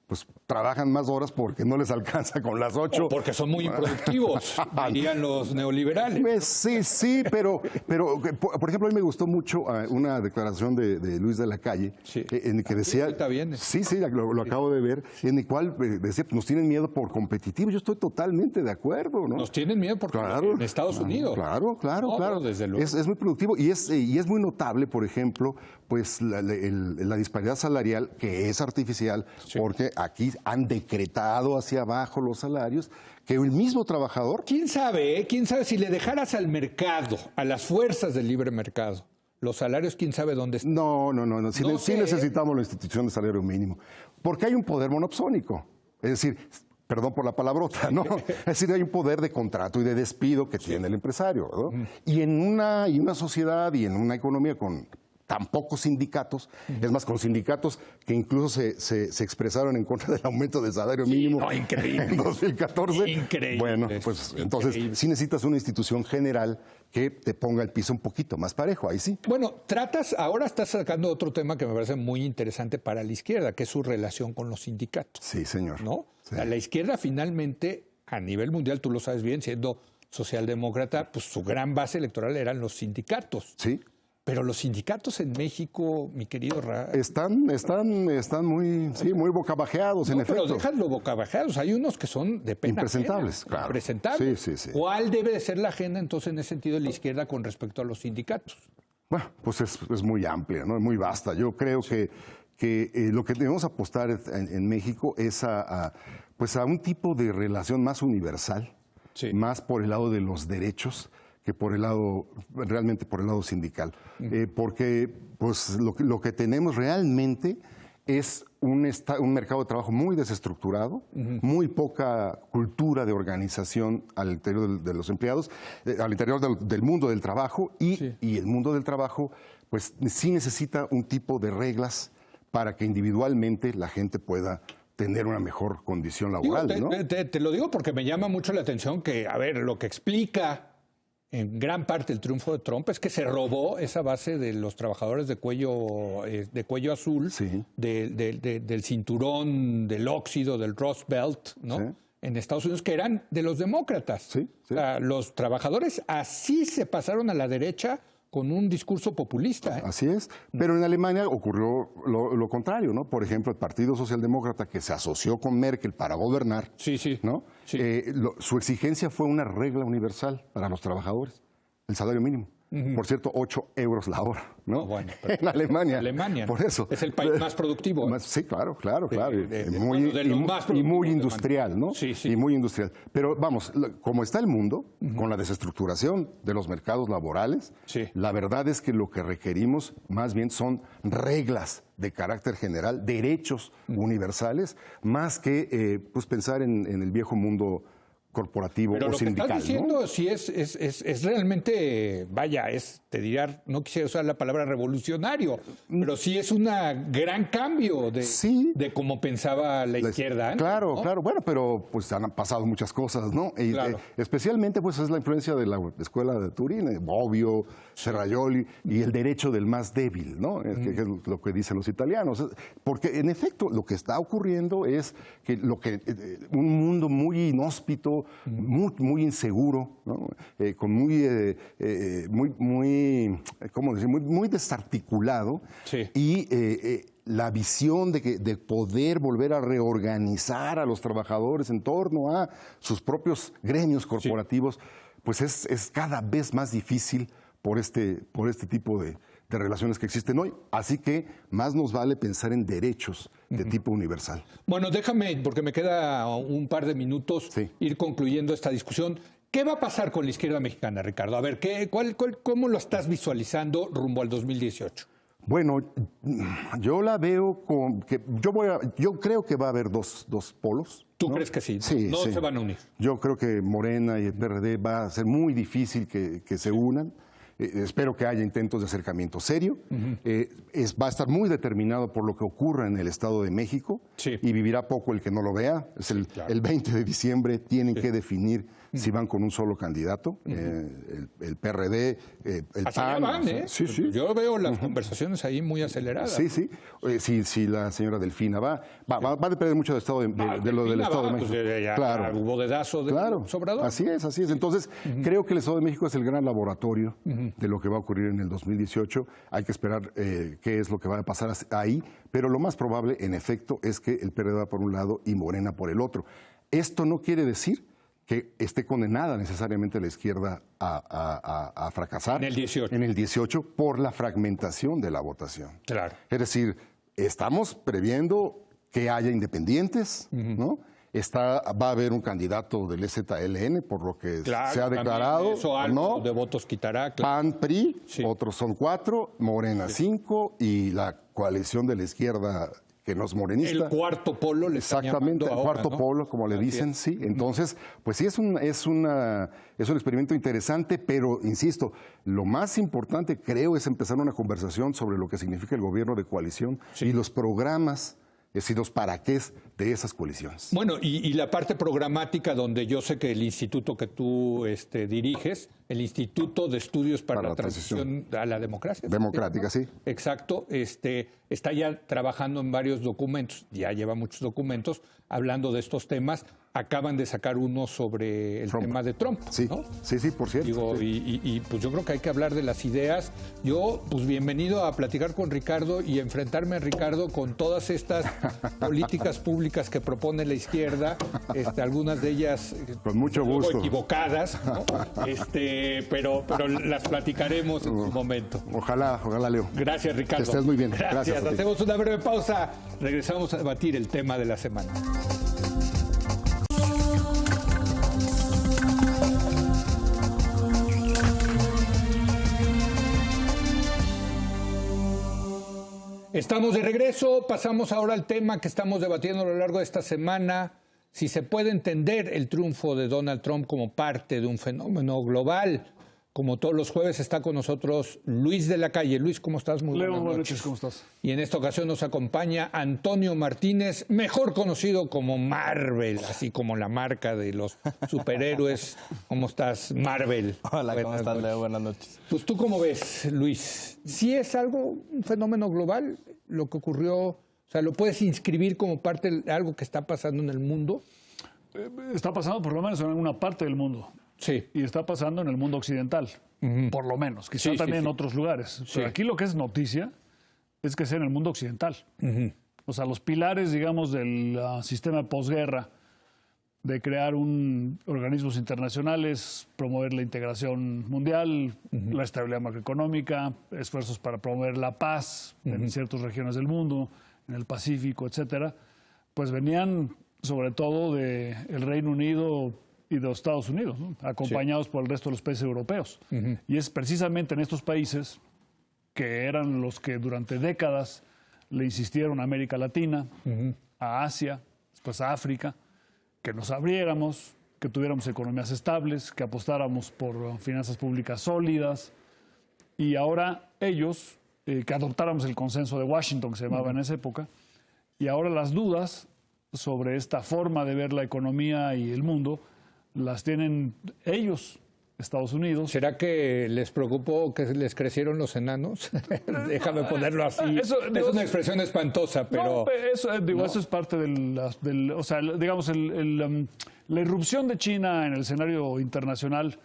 Pues trabajan más horas porque no les alcanza con las 8. O porque son muy improductivos, dirían los neoliberales. Pues sí, pero por ejemplo, a mí me gustó mucho una declaración de Luis de la Calle, en el que decía... Lo acabo de ver, en el cual decía, nos tienen miedo por competitivos. Yo estoy totalmente de acuerdo, ¿no? Nos tienen miedo porque en Estados Unidos. Claro. Desde luego. Es muy productivo y es muy notable, por ejemplo, pues la disparidad salarial, que es artificial, porque aquí han decretado hacia abajo los salarios, que el mismo trabajador... ¿Quién sabe? ¿Quién sabe si le dejaras al mercado, a las fuerzas del libre mercado, los salarios, quién sabe dónde están? No. Sí, No sí sé. necesitamos la institución de salario mínimo, porque hay un poder monopsónico. Es decir, perdón por la palabrota, ¿no? Es decir, hay un poder de contrato y de despido que tiene el empresario, ¿no? Y en una sociedad y en una economía con tan pocos sindicatos, es más, con sindicatos que incluso se expresaron en contra del aumento del salario mínimo increíble. en 2014. Increíble. Bueno, pues entonces sí necesitas una institución general que te ponga el piso un poquito más parejo, ahí sí. Bueno, ahora estás sacando otro tema que me parece muy interesante para la izquierda, que es su relación con los sindicatos. Sí, señor. ¿No? Sí. O sea, la izquierda finalmente, a nivel mundial, tú lo sabes bien, siendo socialdemócrata, pues su gran base electoral eran los sindicatos. Sí. Pero los sindicatos en México, mi querido Están muy bocabajeados, en pero efecto. déjalo bocabajeados. Hay unos que son de pena Impresentables, ajena, claro. Impresentables. Sí. ¿Cuál debe de ser la agenda entonces en ese sentido de la izquierda con respecto a los sindicatos? Bueno, pues es muy amplia, ¿no? Es muy vasta. Yo creo que lo que debemos apostar en México es a un tipo de relación más universal, Sí. más por el lado de los derechos que realmente por el lado sindical. Porque pues lo que tenemos realmente es un mercado de trabajo muy desestructurado, muy poca cultura de organización al interior de los empleados, al interior del mundo del trabajo, y el mundo del trabajo pues sí necesita un tipo de reglas para que individualmente la gente pueda tener una mejor condición laboral, ¿no? Te lo digo porque me llama mucho la atención que, a ver, lo que explica en gran parte el triunfo de Trump es que se robó esa base de los trabajadores de cuello azul, Sí. del cinturón, del óxido, del Rust Belt, ¿no? Sí. En Estados Unidos, que eran de los demócratas. Sí. O sea, los trabajadores así se pasaron a la derecha con un discurso populista. Así es, pero en Alemania ocurrió lo contrario, ¿no? Por ejemplo, el Partido Socialdemócrata, que se asoció con Merkel para gobernar, Sí. ¿no? Sí. Su exigencia fue una regla universal para los trabajadores, el salario mínimo. Por cierto, 8 euros la hora, ¿no? Bueno, en Alemania. Alemania, ¿no? Por eso. Es el país más productivo. Sí, claro. de los más Y muy productivos de industrial, ¿no? Sí. Y muy industrial. Pero vamos, como está el mundo, con la desestructuración de los mercados laborales, Sí. la verdad es que lo que requerimos más bien son reglas de carácter general, derechos universales, más que pues pensar en el viejo mundo corporativo Pero o lo sindical, que estás diciendo ¿no? sí es realmente, vaya, te diría, no quisiera usar la palabra revolucionario, pero sí es un gran cambio Sí. de cómo pensaba la izquierda antes, Claro, ¿no? claro. Bueno, pero pues han pasado muchas cosas, ¿no? Y, Claro. especialmente pues es la influencia de la escuela de Turín, Bobbio, Serrajoli, y el derecho del más débil, ¿no? Que es lo que dicen los italianos. Porque en efecto lo que está ocurriendo es que un mundo muy inhóspito, muy inseguro, ¿no? Con ¿cómo decir? Muy desarticulado. Sí. Y la visión de poder volver a reorganizar a los trabajadores en torno a sus propios gremios corporativos, pues es cada vez más difícil por este tipo de relaciones que existen hoy. Así que más nos vale pensar en derechos de tipo universal. Bueno, déjame, porque me queda un par de minutos, Sí. ir concluyendo esta discusión. ¿Qué va a pasar con la izquierda mexicana, Ricardo? A ver, ¿cómo lo estás visualizando rumbo al 2018? Bueno, yo la veo yo creo que va a haber dos polos. ¿Tú ¿no? crees que sí? Sí, No sí. se van a unir. Yo creo que Morena y el PRD va a ser muy difícil que se unan. Espero que haya intentos de acercamiento serio. Va a estar muy determinado por lo que ocurra en el Estado de México, Sí. y vivirá poco el que no lo vea. El 20 de diciembre tienen que definir si van con un solo candidato, el PRD, el Hacia allá PAN. van, ¿eh? Sí. Yo veo las conversaciones ahí muy aceleradas. Sí. Si la señora Delfina va a depender mucho del Estado de lo del Estado de México. Claro. Hubo dedazo de Obrador. Así es. Entonces, creo que el Estado de México es el gran laboratorio de lo que va a ocurrir en el 2018. Hay que esperar qué es lo que va a pasar ahí, pero lo más probable, en efecto, es que el PRD va por un lado y Morena por el otro. Esto no quiere decir que esté condenada necesariamente la izquierda a fracasar En el 18. en el 18 por la fragmentación de la votación. Claro. Es decir, estamos previendo que haya independientes, ¿no? Va a haber un candidato del EZLN, por lo que se ha declarado, eso algo ¿no? de votos quitará. PAN, PRI, otros son 4, Morena 5 y la coalición de la izquierda que no es morenista. El cuarto polo le están Exactamente, el ahora, cuarto ¿no? polo, como le dicen, sí. Entonces, pues sí, es un experimento interesante, pero insisto, lo más importante creo es empezar una conversación sobre lo que significa el gobierno de coalición y los programas, es decir, los para qué de esas coaliciones. Bueno, y la parte programática, donde yo sé que el instituto que tú diriges, el Instituto de Estudios para la Transición a la Democracia. Democrática, sí. Exacto, está ya trabajando en varios documentos, ya lleva muchos documentos hablando de estos temas. Acaban de sacar uno sobre el tema de Trump, sí, ¿no? Sí, por cierto. Digo, sí. y pues yo creo que hay que hablar de las ideas. Yo, pues bienvenido a platicar con Ricardo y enfrentarme a Ricardo con todas estas políticas públicas que propone la izquierda, algunas de ellas con mucho gusto equivocadas, ¿no? pero las platicaremos en su momento. Ojalá, Leo. Gracias, Ricardo. Que estés muy bien. Gracias. Hacemos una breve pausa. Regresamos a debatir el tema de la semana. Estamos de regreso, pasamos ahora al tema que estamos debatiendo a lo largo de esta semana, si se puede entender el triunfo de Donald Trump como parte de un fenómeno global. Como todos los jueves está con nosotros Luis de la Calle. Luis, ¿cómo estás? Muy Leo, buenas noches, ¿cómo estás? Y en esta ocasión nos acompaña Antonio Martínez, mejor conocido como Marvel, así como la marca de los superhéroes. ¿Cómo estás, Marvel? Hola, ¿cómo estás, Leo? Buenas noches. Pues tú, ¿cómo ves, Luis? ¿Sí es un fenómeno global lo que ocurrió? O sea, ¿lo puedes inscribir como parte de algo que está pasando en el mundo? Está pasando por lo menos en alguna parte del mundo. Sí. Y está pasando en el mundo occidental, por lo menos. Quizá también en otros lugares. Pero aquí lo que es noticia es que sea en el mundo occidental. O sea, los pilares, digamos, del sistema de posguerra, de crear organismos internacionales, promover la integración mundial, la estabilidad macroeconómica, esfuerzos para promover la paz en ciertas regiones del mundo, en el Pacífico, etcétera, pues venían sobre todo del Reino Unido y de los Estados Unidos, ¿no? Acompañados por el resto de los países europeos. Y es precisamente en estos países, que eran los que durante décadas le insistieron a América Latina, a Asia, después a África, que nos abriéramos, que tuviéramos economías estables, que apostáramos por finanzas públicas sólidas. Y ahora ellos, que adoptáramos el consenso de Washington, que se llamaba en esa época, y ahora las dudas sobre esta forma de ver la economía y el mundo las tienen ellos, Estados Unidos. ¿Será que les preocupó que les crecieron los enanos? Déjame ponerlo así. Es una expresión espantosa, pero... No, eso es parte o sea, digamos, la irrupción de China en el escenario internacional,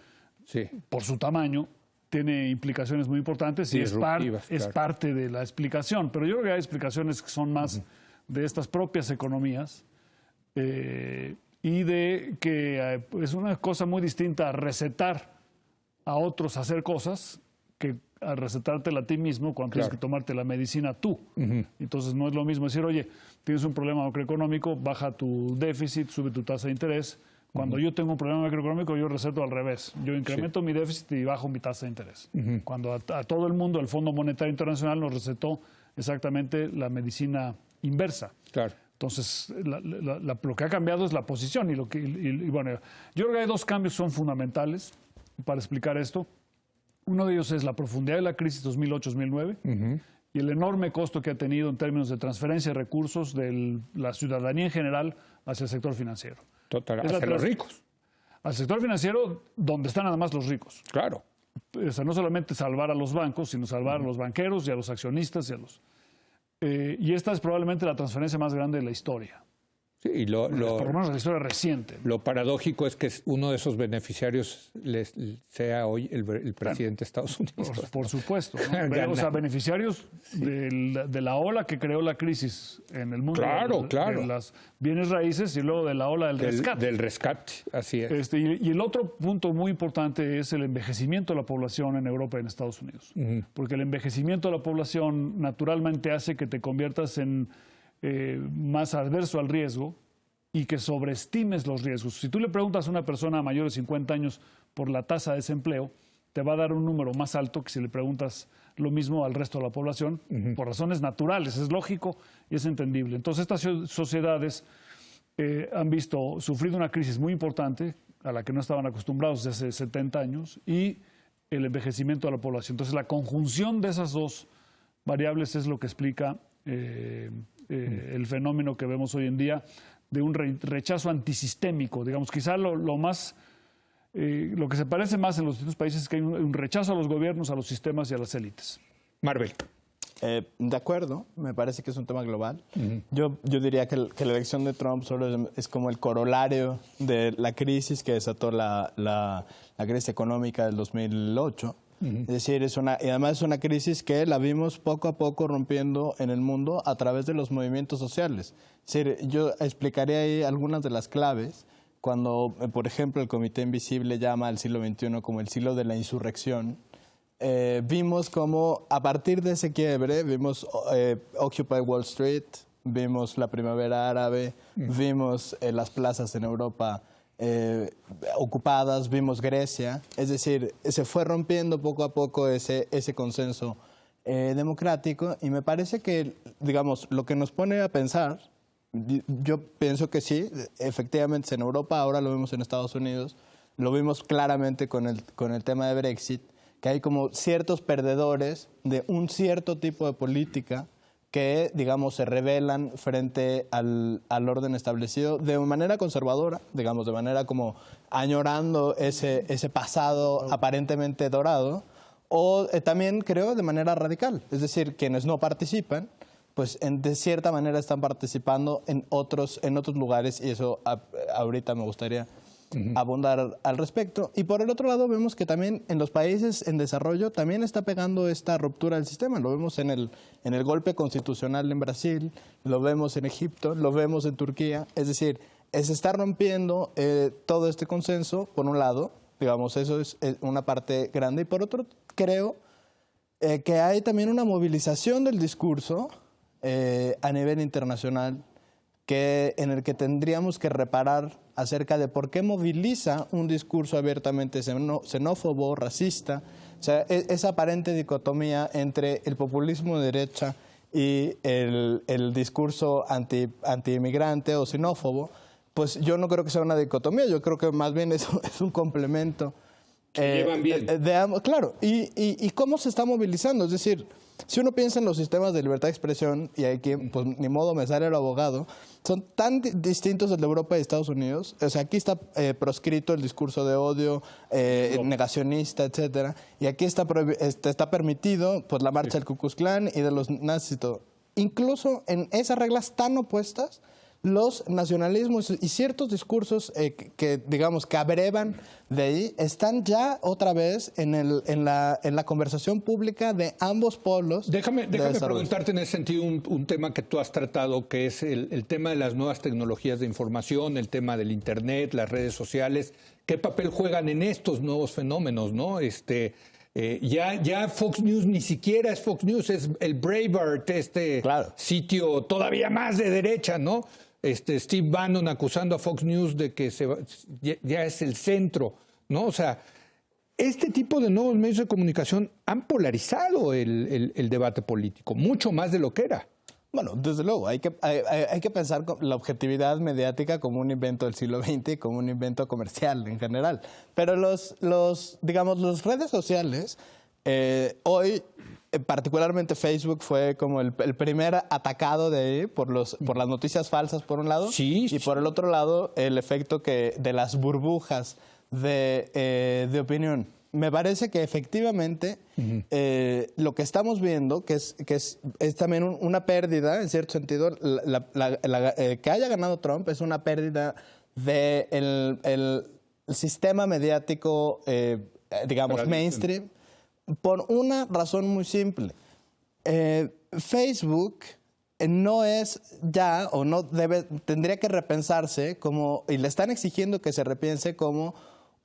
por su tamaño, tiene implicaciones muy importantes y es parte de la explicación. Pero yo creo que hay explicaciones que son más de estas propias economías, y de que es una cosa muy distinta a recetar a otros hacer cosas que a recetártela a ti mismo cuando tienes que tomarte la medicina tú. Entonces no es lo mismo decir, oye, tienes un problema macroeconómico, baja tu déficit, sube tu tasa de interés. Cuando yo tengo un problema macroeconómico, yo receto al revés. Yo incremento mi déficit y bajo mi tasa de interés. Cuando a todo el mundo el Fondo Monetario Internacional nos recetó exactamente la medicina inversa. Claro. Entonces, lo que ha cambiado es la posición. Y bueno, yo creo que hay dos cambios que son fundamentales para explicar esto. Uno de ellos es la profundidad de la crisis 2008-2009 y el enorme costo que ha tenido en términos de transferencia de recursos de la ciudadanía en general hacia el sector financiero. Total, hacia los ricos. Al sector financiero, donde están además los ricos. Claro. O sea, no solamente salvar a los bancos, sino salvar a los banqueros y a los accionistas y a los... y esta es probablemente la transferencia más grande de la historia. Sí, y por lo menos la historia reciente. Lo paradójico es que uno de esos beneficiarios sea hoy el presidente de Estados Unidos. Por supuesto, ¿no? O sea, beneficiarios de la ola que creó la crisis en el mundo de las bienes raíces y luego de la ola del rescate. Del rescate, así es. Y el otro punto muy importante es el envejecimiento de la población en Europa y en Estados Unidos. Porque el envejecimiento de la población naturalmente hace que te conviertas en más adverso al riesgo y que sobreestimes los riesgos. Si tú le preguntas a una persona mayor de 50 años por la tasa de desempleo, te va a dar un número más alto que si le preguntas lo mismo al resto de la población, por razones naturales, es lógico y es entendible. Entonces estas sociedades han visto sufrir una crisis muy importante a la que no estaban acostumbrados desde hace 70 años y el envejecimiento de la población. Entonces la conjunción de esas dos variables es lo que explica el fenómeno que vemos hoy en día de un rechazo antisistémico. Digamos, quizá lo que se parece más en los distintos países es que hay un rechazo a los gobiernos, a los sistemas y a las élites. Marvel. De acuerdo, me parece que es un tema global. Yo diría que la elección de Trump solo es como el corolario de la crisis que desató la crisis económica del 2008. Es decir, y además es una crisis que la vimos poco a poco rompiendo en el mundo a través de los movimientos sociales. Es decir, yo explicaría ahí algunas de las claves. Cuando, por ejemplo, el Comité Invisible llama al siglo XXI como el siglo de la insurrección, vimos como a partir de ese quiebre, vimos Occupy Wall Street, vimos la primavera árabe, vimos las plazas en Europa ocupadas, vimos Grecia. Es decir, se fue rompiendo poco a poco ese consenso democrático y me parece que, digamos, lo que nos pone a pensar, yo pienso que sí, efectivamente en Europa, ahora lo vemos en Estados Unidos, lo vimos claramente con el tema de Brexit, que hay como ciertos perdedores de un cierto tipo de política que, digamos, se rebelan frente al orden establecido de manera conservadora, digamos, de manera como añorando ese pasado aparentemente dorado, o también creo de manera radical, es decir, quienes no participan, pues de cierta manera están participando en otros lugares y eso ahorita me gustaría abundar al respecto. Y por el otro lado vemos que también en los países en desarrollo también está pegando esta ruptura del sistema. Lo vemos en el golpe constitucional en Brasil, lo vemos en Egipto, lo vemos en Turquía. Es decir, se está rompiendo todo este consenso, por un lado, digamos, eso es una parte grande. Y por otro, creo que hay también una movilización del discurso a nivel internacional en el que tendríamos que reparar acerca de por qué moviliza un discurso abiertamente xenófobo, racista, o sea, esa aparente dicotomía entre el populismo de derecha y el discurso anti-inmigrante o xenófobo, pues yo no creo que sea una dicotomía, yo creo que más bien es un complemento. Llevan bien. Claro, y cómo se está movilizando, es decir, si uno piensa en los sistemas de libertad de expresión, y aquí pues ni modo me sale el abogado, son tan distintos de Europa y Estados Unidos. O sea, aquí está proscrito el discurso de odio, negacionista, etcétera, y aquí está permitido pues la marcha del Ku Klux Klan y de los nazis y todo. Incluso en esas reglas tan opuestas, los nacionalismos y ciertos discursos que digamos que abrevan de ahí están ya otra vez en la conversación pública de ambos polos. Déjame preguntarte en ese sentido un tema que tú has tratado, que es el tema de las nuevas tecnologías de información, el tema del Internet, las redes sociales. ¿Qué papel juegan en estos nuevos fenómenos, no? Ya Fox News ni siquiera es Fox News, es el Breitbart, claro, sitio todavía más de derecha, ¿no? Steve Bannon acusando a Fox News de que ya es el centro, ¿no? O sea, este tipo de nuevos medios de comunicación han polarizado el debate político, mucho más de lo que era. Bueno, desde luego, hay que pensar la objetividad mediática como un invento del siglo XX y como un invento comercial en general. Pero digamos, las redes sociales, hoy, particularmente Facebook fue como el primer atacado de ahí por las noticias falsas, por un lado, y por el otro lado, el efecto de las burbujas de opinión. Me parece que efectivamente lo que estamos viendo, que es también una pérdida, en cierto sentido, que haya ganado Trump es una pérdida del sistema mediático, digamos, mainstream, por una razón muy simple. Facebook no es ya, o no tendría que repensarse como, y le están exigiendo que se repiense como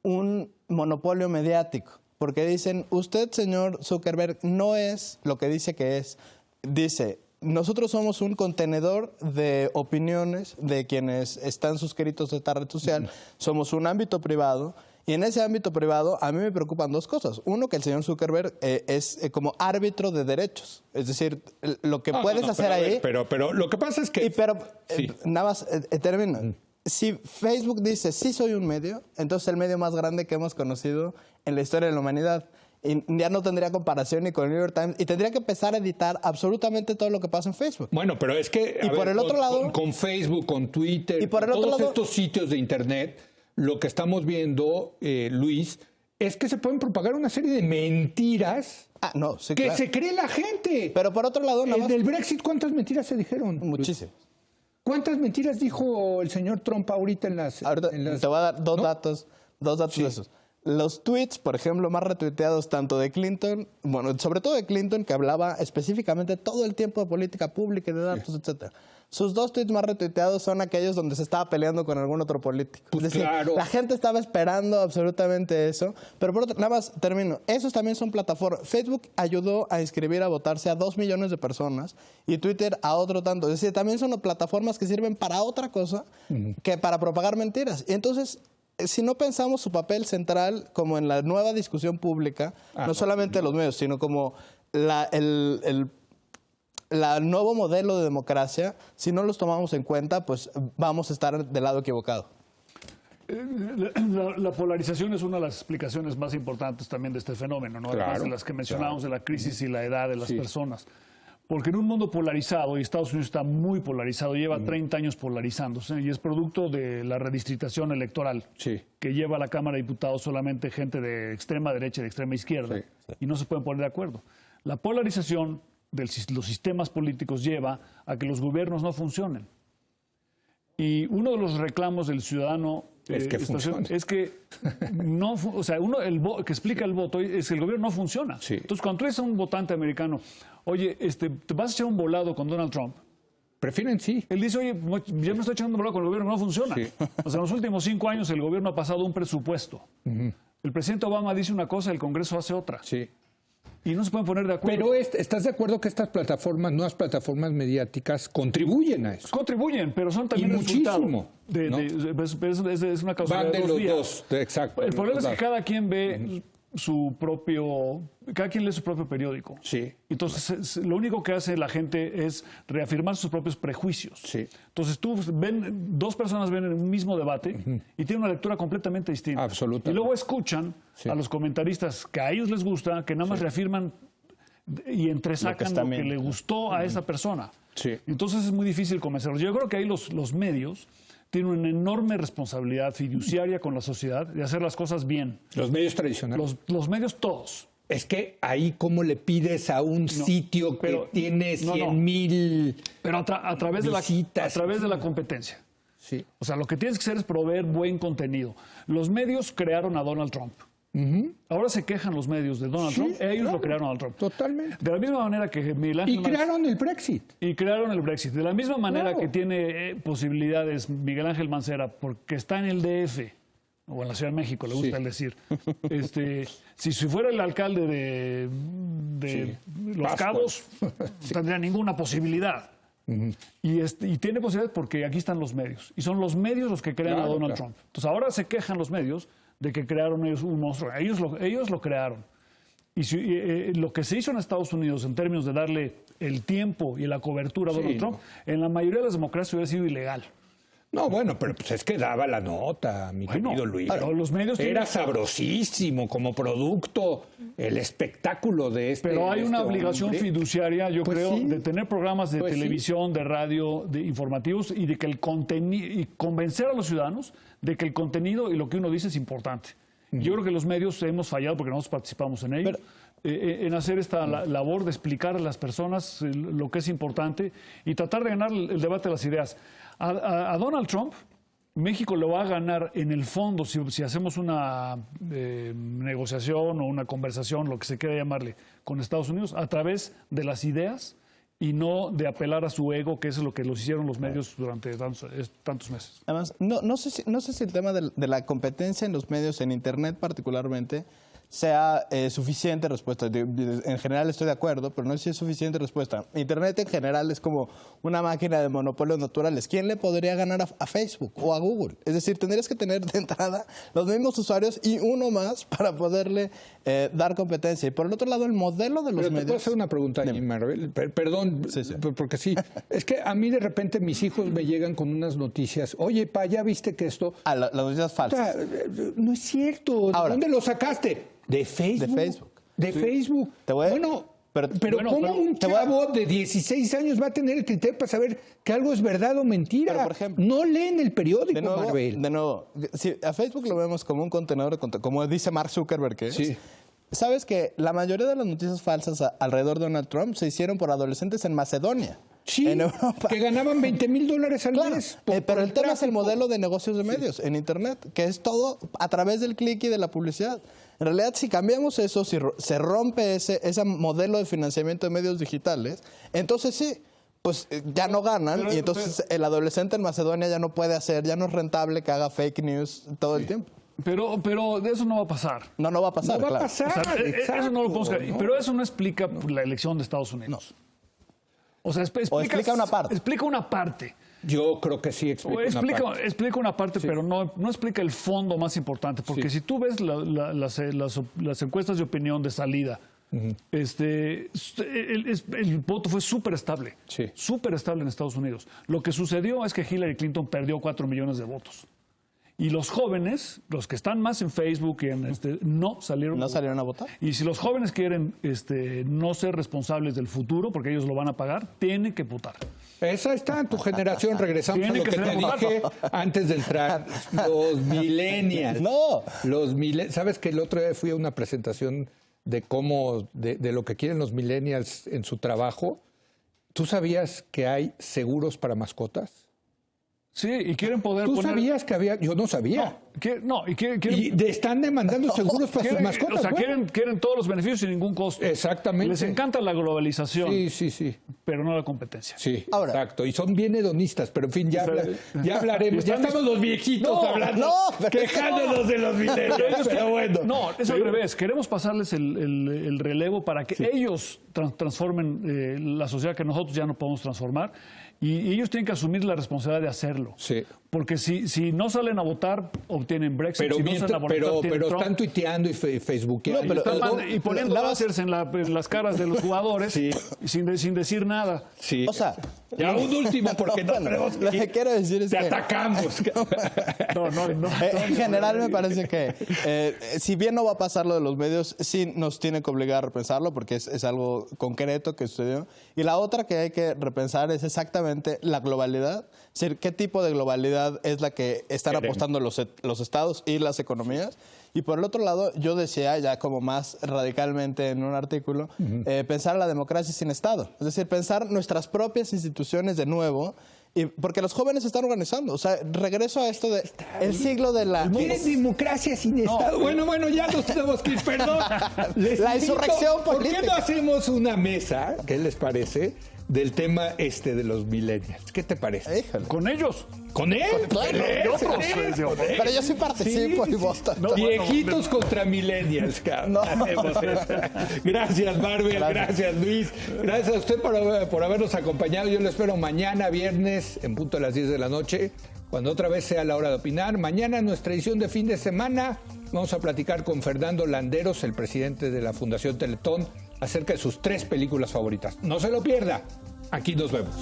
un monopolio mediático, porque dicen, usted, señor Zuckerberg, no es lo que dice que es. Dice, nosotros somos un contenedor de opiniones de quienes están suscritos a esta red social. Somos un ámbito privado. Y en ese ámbito privado a mí me preocupan dos cosas. Uno, que el señor Zuckerberg es como árbitro de derechos. Es decir, lo que puedes hacer ahí... Pero lo que pasa es que... nada más, termino. Si Facebook dice, sí soy un medio, entonces el medio más grande que hemos conocido en la historia de la humanidad. Y ya no tendría comparación ni con el New York Times y tendría que empezar a editar absolutamente todo lo que pasa en Facebook. Bueno, pero es que... Y por el otro lado... Con Facebook, con Twitter, todos estos sitios de Internet, lo que estamos viendo, Luis, es que se pueden propagar una serie de mentiras que se cree la gente. Pero por otro lado... Del Brexit, ¿cuántas mentiras se dijeron? Muchísimas. ¿Cuántas mentiras dijo el señor Trump ahorita en las... Te voy a dar dos datos de esos. Los tweets, por ejemplo, más retuiteados tanto de Clinton, bueno, sobre todo de Clinton, que hablaba específicamente todo el tiempo de política pública y de datos, etcétera. Sus dos tweets más retuiteados son aquellos donde se estaba peleando con algún otro político. Pues es decir, la gente estaba esperando absolutamente eso. Pero por otro, nada más termino. Esos también son plataformas. Facebook ayudó a inscribir a votarse a 2 millones de personas y Twitter a otro tanto. Es decir, también son plataformas que sirven para otra cosa que para propagar mentiras. Y entonces... si no pensamos su papel central como en la nueva discusión pública, no solamente de los medios, sino como el nuevo modelo de democracia, si no los tomamos en cuenta, pues vamos a estar del lado equivocado. La polarización es una de las explicaciones más importantes también de este fenómeno, ¿no? Además de las que mencionábamos de la crisis y la edad de las personas. Porque en un mundo polarizado, y Estados Unidos está muy polarizado, lleva 30 años polarizándose, y es producto de la redistritación electoral, que lleva a la Cámara de Diputados solamente gente de extrema derecha y de extrema izquierda, y no se pueden poner de acuerdo. La polarización de los sistemas políticos lleva a que los gobiernos no funcionen. Y uno de los reclamos del ciudadano es que no, o sea, que explica el voto es que el gobierno no funciona. Entonces, cuando tú eres un votante americano, oye, te vas a echar un volado con Donald Trump. Prefieren Él dice, oye, yo me estoy echando un volado con el gobierno, no funciona. O sea, en los últimos 5 años el gobierno ha pasado un presupuesto. El presidente Obama dice una cosa, el Congreso hace otra. Y no se pueden poner de acuerdo. Pero ¿estás de acuerdo que estas plataformas, nuevas plataformas mediáticas, contribuyen a eso? Contribuyen, pero son también muchísimo. Es una causa de los dos. Exacto. El problema es que cada quien ve cada quien lee su propio periódico. Entonces, lo único que hace la gente es reafirmar sus propios prejuicios. Entonces, dos personas ven el mismo debate y tienen una lectura completamente distinta. Absolutamente. Y luego escuchan a los comentaristas que a ellos les gusta, que nada más reafirman y entresacan lo que le gustó a esa persona. Entonces, es muy difícil convencerlos. Yo creo que ahí los medios tiene una enorme responsabilidad fiduciaria con la sociedad de hacer las cosas bien. Los medios tradicionales. Los medios todos. Es que ahí cómo le pides a un sitio que tiene 100,000 Pero a través de la competencia. O sea, lo que tienes que hacer es proveer buen contenido. Los medios crearon a Donald Trump. Ahora se quejan los medios de Donald Trump. Ellos lo crearon a Donald Trump. Totalmente. De la misma manera que Miguel Ángel crearon el Brexit. De la misma manera que tiene posibilidades Miguel Ángel Mancera, porque está en el DF, o en la Ciudad de México, le gusta decir. Si fuera el alcalde de Los Cabos, no tendría ninguna posibilidad. Y tiene posibilidades porque aquí están los medios. Y son los medios los que crean a Donald Trump. Entonces ahora se quejan los medios de que crearon ellos un monstruo. Ellos lo crearon. Y lo que se hizo en Estados Unidos en términos de darle el tiempo y la cobertura a Donald Trump, en la mayoría de las democracias hubiera sido ilegal. No, bueno, pero pues es que daba la nota, mi querido Luis. Pero los medios era sabrosísimo como producto, el espectáculo de este. Pero hay una obligación fiduciaria, yo creo, de tener programas de televisión, de radio, de informativos y de que el contenido, y convencer a los ciudadanos de que el contenido y lo que uno dice es importante. Yo creo que los medios hemos fallado porque nosotros participamos en ello. En hacer esta labor de explicar a las personas lo que es importante y tratar de ganar el debate de las ideas. A Donald Trump, México lo va a ganar en el fondo si hacemos una negociación o una conversación, lo que se quiera llamarle, con Estados Unidos, a través de las ideas y no de apelar a su ego, que es lo que los hicieron los medios durante tantos meses. Además, no sé si el tema de la competencia en los medios, en Internet particularmente, sea suficiente respuesta. En general estoy de acuerdo, pero no sé si es suficiente respuesta. Internet en general es como una máquina de monopolios naturales. ¿Quién le podría ganar a Facebook o a Google? Es decir, tendrías que tener de entrada los mismos usuarios y uno más para poderle dar competencia. Y por el otro lado, el modelo de los medios... ¿Te puedo hacer una pregunta, Maribel? Perdón, sí. Porque sí. Es que a mí de repente mis hijos me llegan con unas noticias. Oye, pa, ¿ya viste que esto...? Las noticias falsas. O sea, no es cierto. ¿De dónde lo sacaste? De Facebook. De Facebook. Bueno, pero ¿cómo un chavo de 16 años va a tener el criterio para saber que algo es verdad o mentira? Pero, por ejemplo, no leen el periódico, Maribel. De nuevo, si a Facebook lo vemos como un contenedor de contenido, como dice Mark Zuckerberg, que es. ¿Sabes que la mayoría de las noticias falsas alrededor de Donald Trump se hicieron por adolescentes en Macedonia? Sí, en Europa, que ganaban $20,000 al mes. Pero el tema es el modelo de negocios de medios en Internet, que es todo a través del clic y de la publicidad. En realidad, si cambiamos eso, si se rompe ese modelo de financiamiento de medios digitales, entonces sí, pues ya no ganan y entonces el adolescente en Macedonia ya no puede hacer, ya no es rentable que haga fake news todo el tiempo. Pero de eso no va a pasar. No va a pasar, No va a pasar, o sea, eso no lo podemos creer. Pero eso no explica la elección de Estados Unidos. No. O sea, explica una parte. Explica una parte. Yo creo que sí explica una parte, sí. Pero no explica el fondo más importante. Porque si tú ves las encuestas de opinión de salida, el voto fue súper estable. Sí. Súper estable en Estados Unidos. Lo que sucedió es que Hillary Clinton perdió 4 millones de votos. Y los jóvenes, los que están más en Facebook y en no salieron a votar. Y si los jóvenes quieren no ser responsables del futuro, porque ellos lo van a pagar, tienen que votar. Esa está en tu generación, regresamos a lo que te dije antes de entrar. Los millennials. No. ¿Sabes que el otro día fui a una presentación de cómo, de lo que quieren los millennials en su trabajo? ¿Tú sabías que hay seguros para mascotas? Sí, y quieren poder ¿Tú sabías que había? Yo no sabía. Y están demandando seguros para sus mascotas. O sea, quieren todos los beneficios sin ningún costo. Exactamente. Les encanta la globalización. Sí. Pero no la competencia. Sí, ahora, exacto. Y son bien hedonistas, pero en fin, ya hablaremos. Ya estamos los viejitos hablando, quejándonos de los millennials. Pero bueno. No, es al revés. Queremos pasarles el relevo para que ellos transformen la sociedad que nosotros ya no podemos transformar. Y ellos tienen que asumir la responsabilidad de hacerlo. Sí. Porque si no salen a votar, obtienen Brexit. Pero, si no salen a votar, pero están tuiteando y facebookeando. Y poniendo láseres en las caras de los jugadores sin decir nada. Sí. O sea, ya un último, porque no tenemos lo que quiero decir es te que... atacamos. No. En general me parece que, si bien no va a pasar lo de los medios, sí nos tiene que obligar a repensarlo, porque es algo concreto que sucedió. Y la otra que hay que repensar es exactamente la globalidad. Es decir, ¿qué tipo de globalidad es la que están apostando los estados y las economías? Y por el otro lado, yo decía ya como más radicalmente en un artículo, pensar la democracia sin Estado. Es decir, pensar nuestras propias instituciones de nuevo. Porque los jóvenes se están organizando. O sea, regreso a esto de el siglo de la... ¿Quieres democracia sin Estado? Bueno, ya nos tenemos que ir, perdón. La insurrección política. ¿Por qué no hacemos una mesa, qué les parece, del tema de los millennials? ¿Qué te parece? Híjole. ¿Con ellos? ¿Con él? Pero yo sí participo y voto. Viejitos contra millennials, cabrón. Gracias, Maribel. Gracias, Luis. Gracias a usted por habernos acompañado. Yo lo espero mañana, viernes, en punto a las 10 de la noche, cuando otra vez sea la hora de opinar. Mañana, en nuestra edición de fin de semana, vamos a platicar con Fernando Landeros, el presidente de la Fundación Teletón, acerca de sus 3 películas favoritas. No se lo pierda. Aquí nos vemos.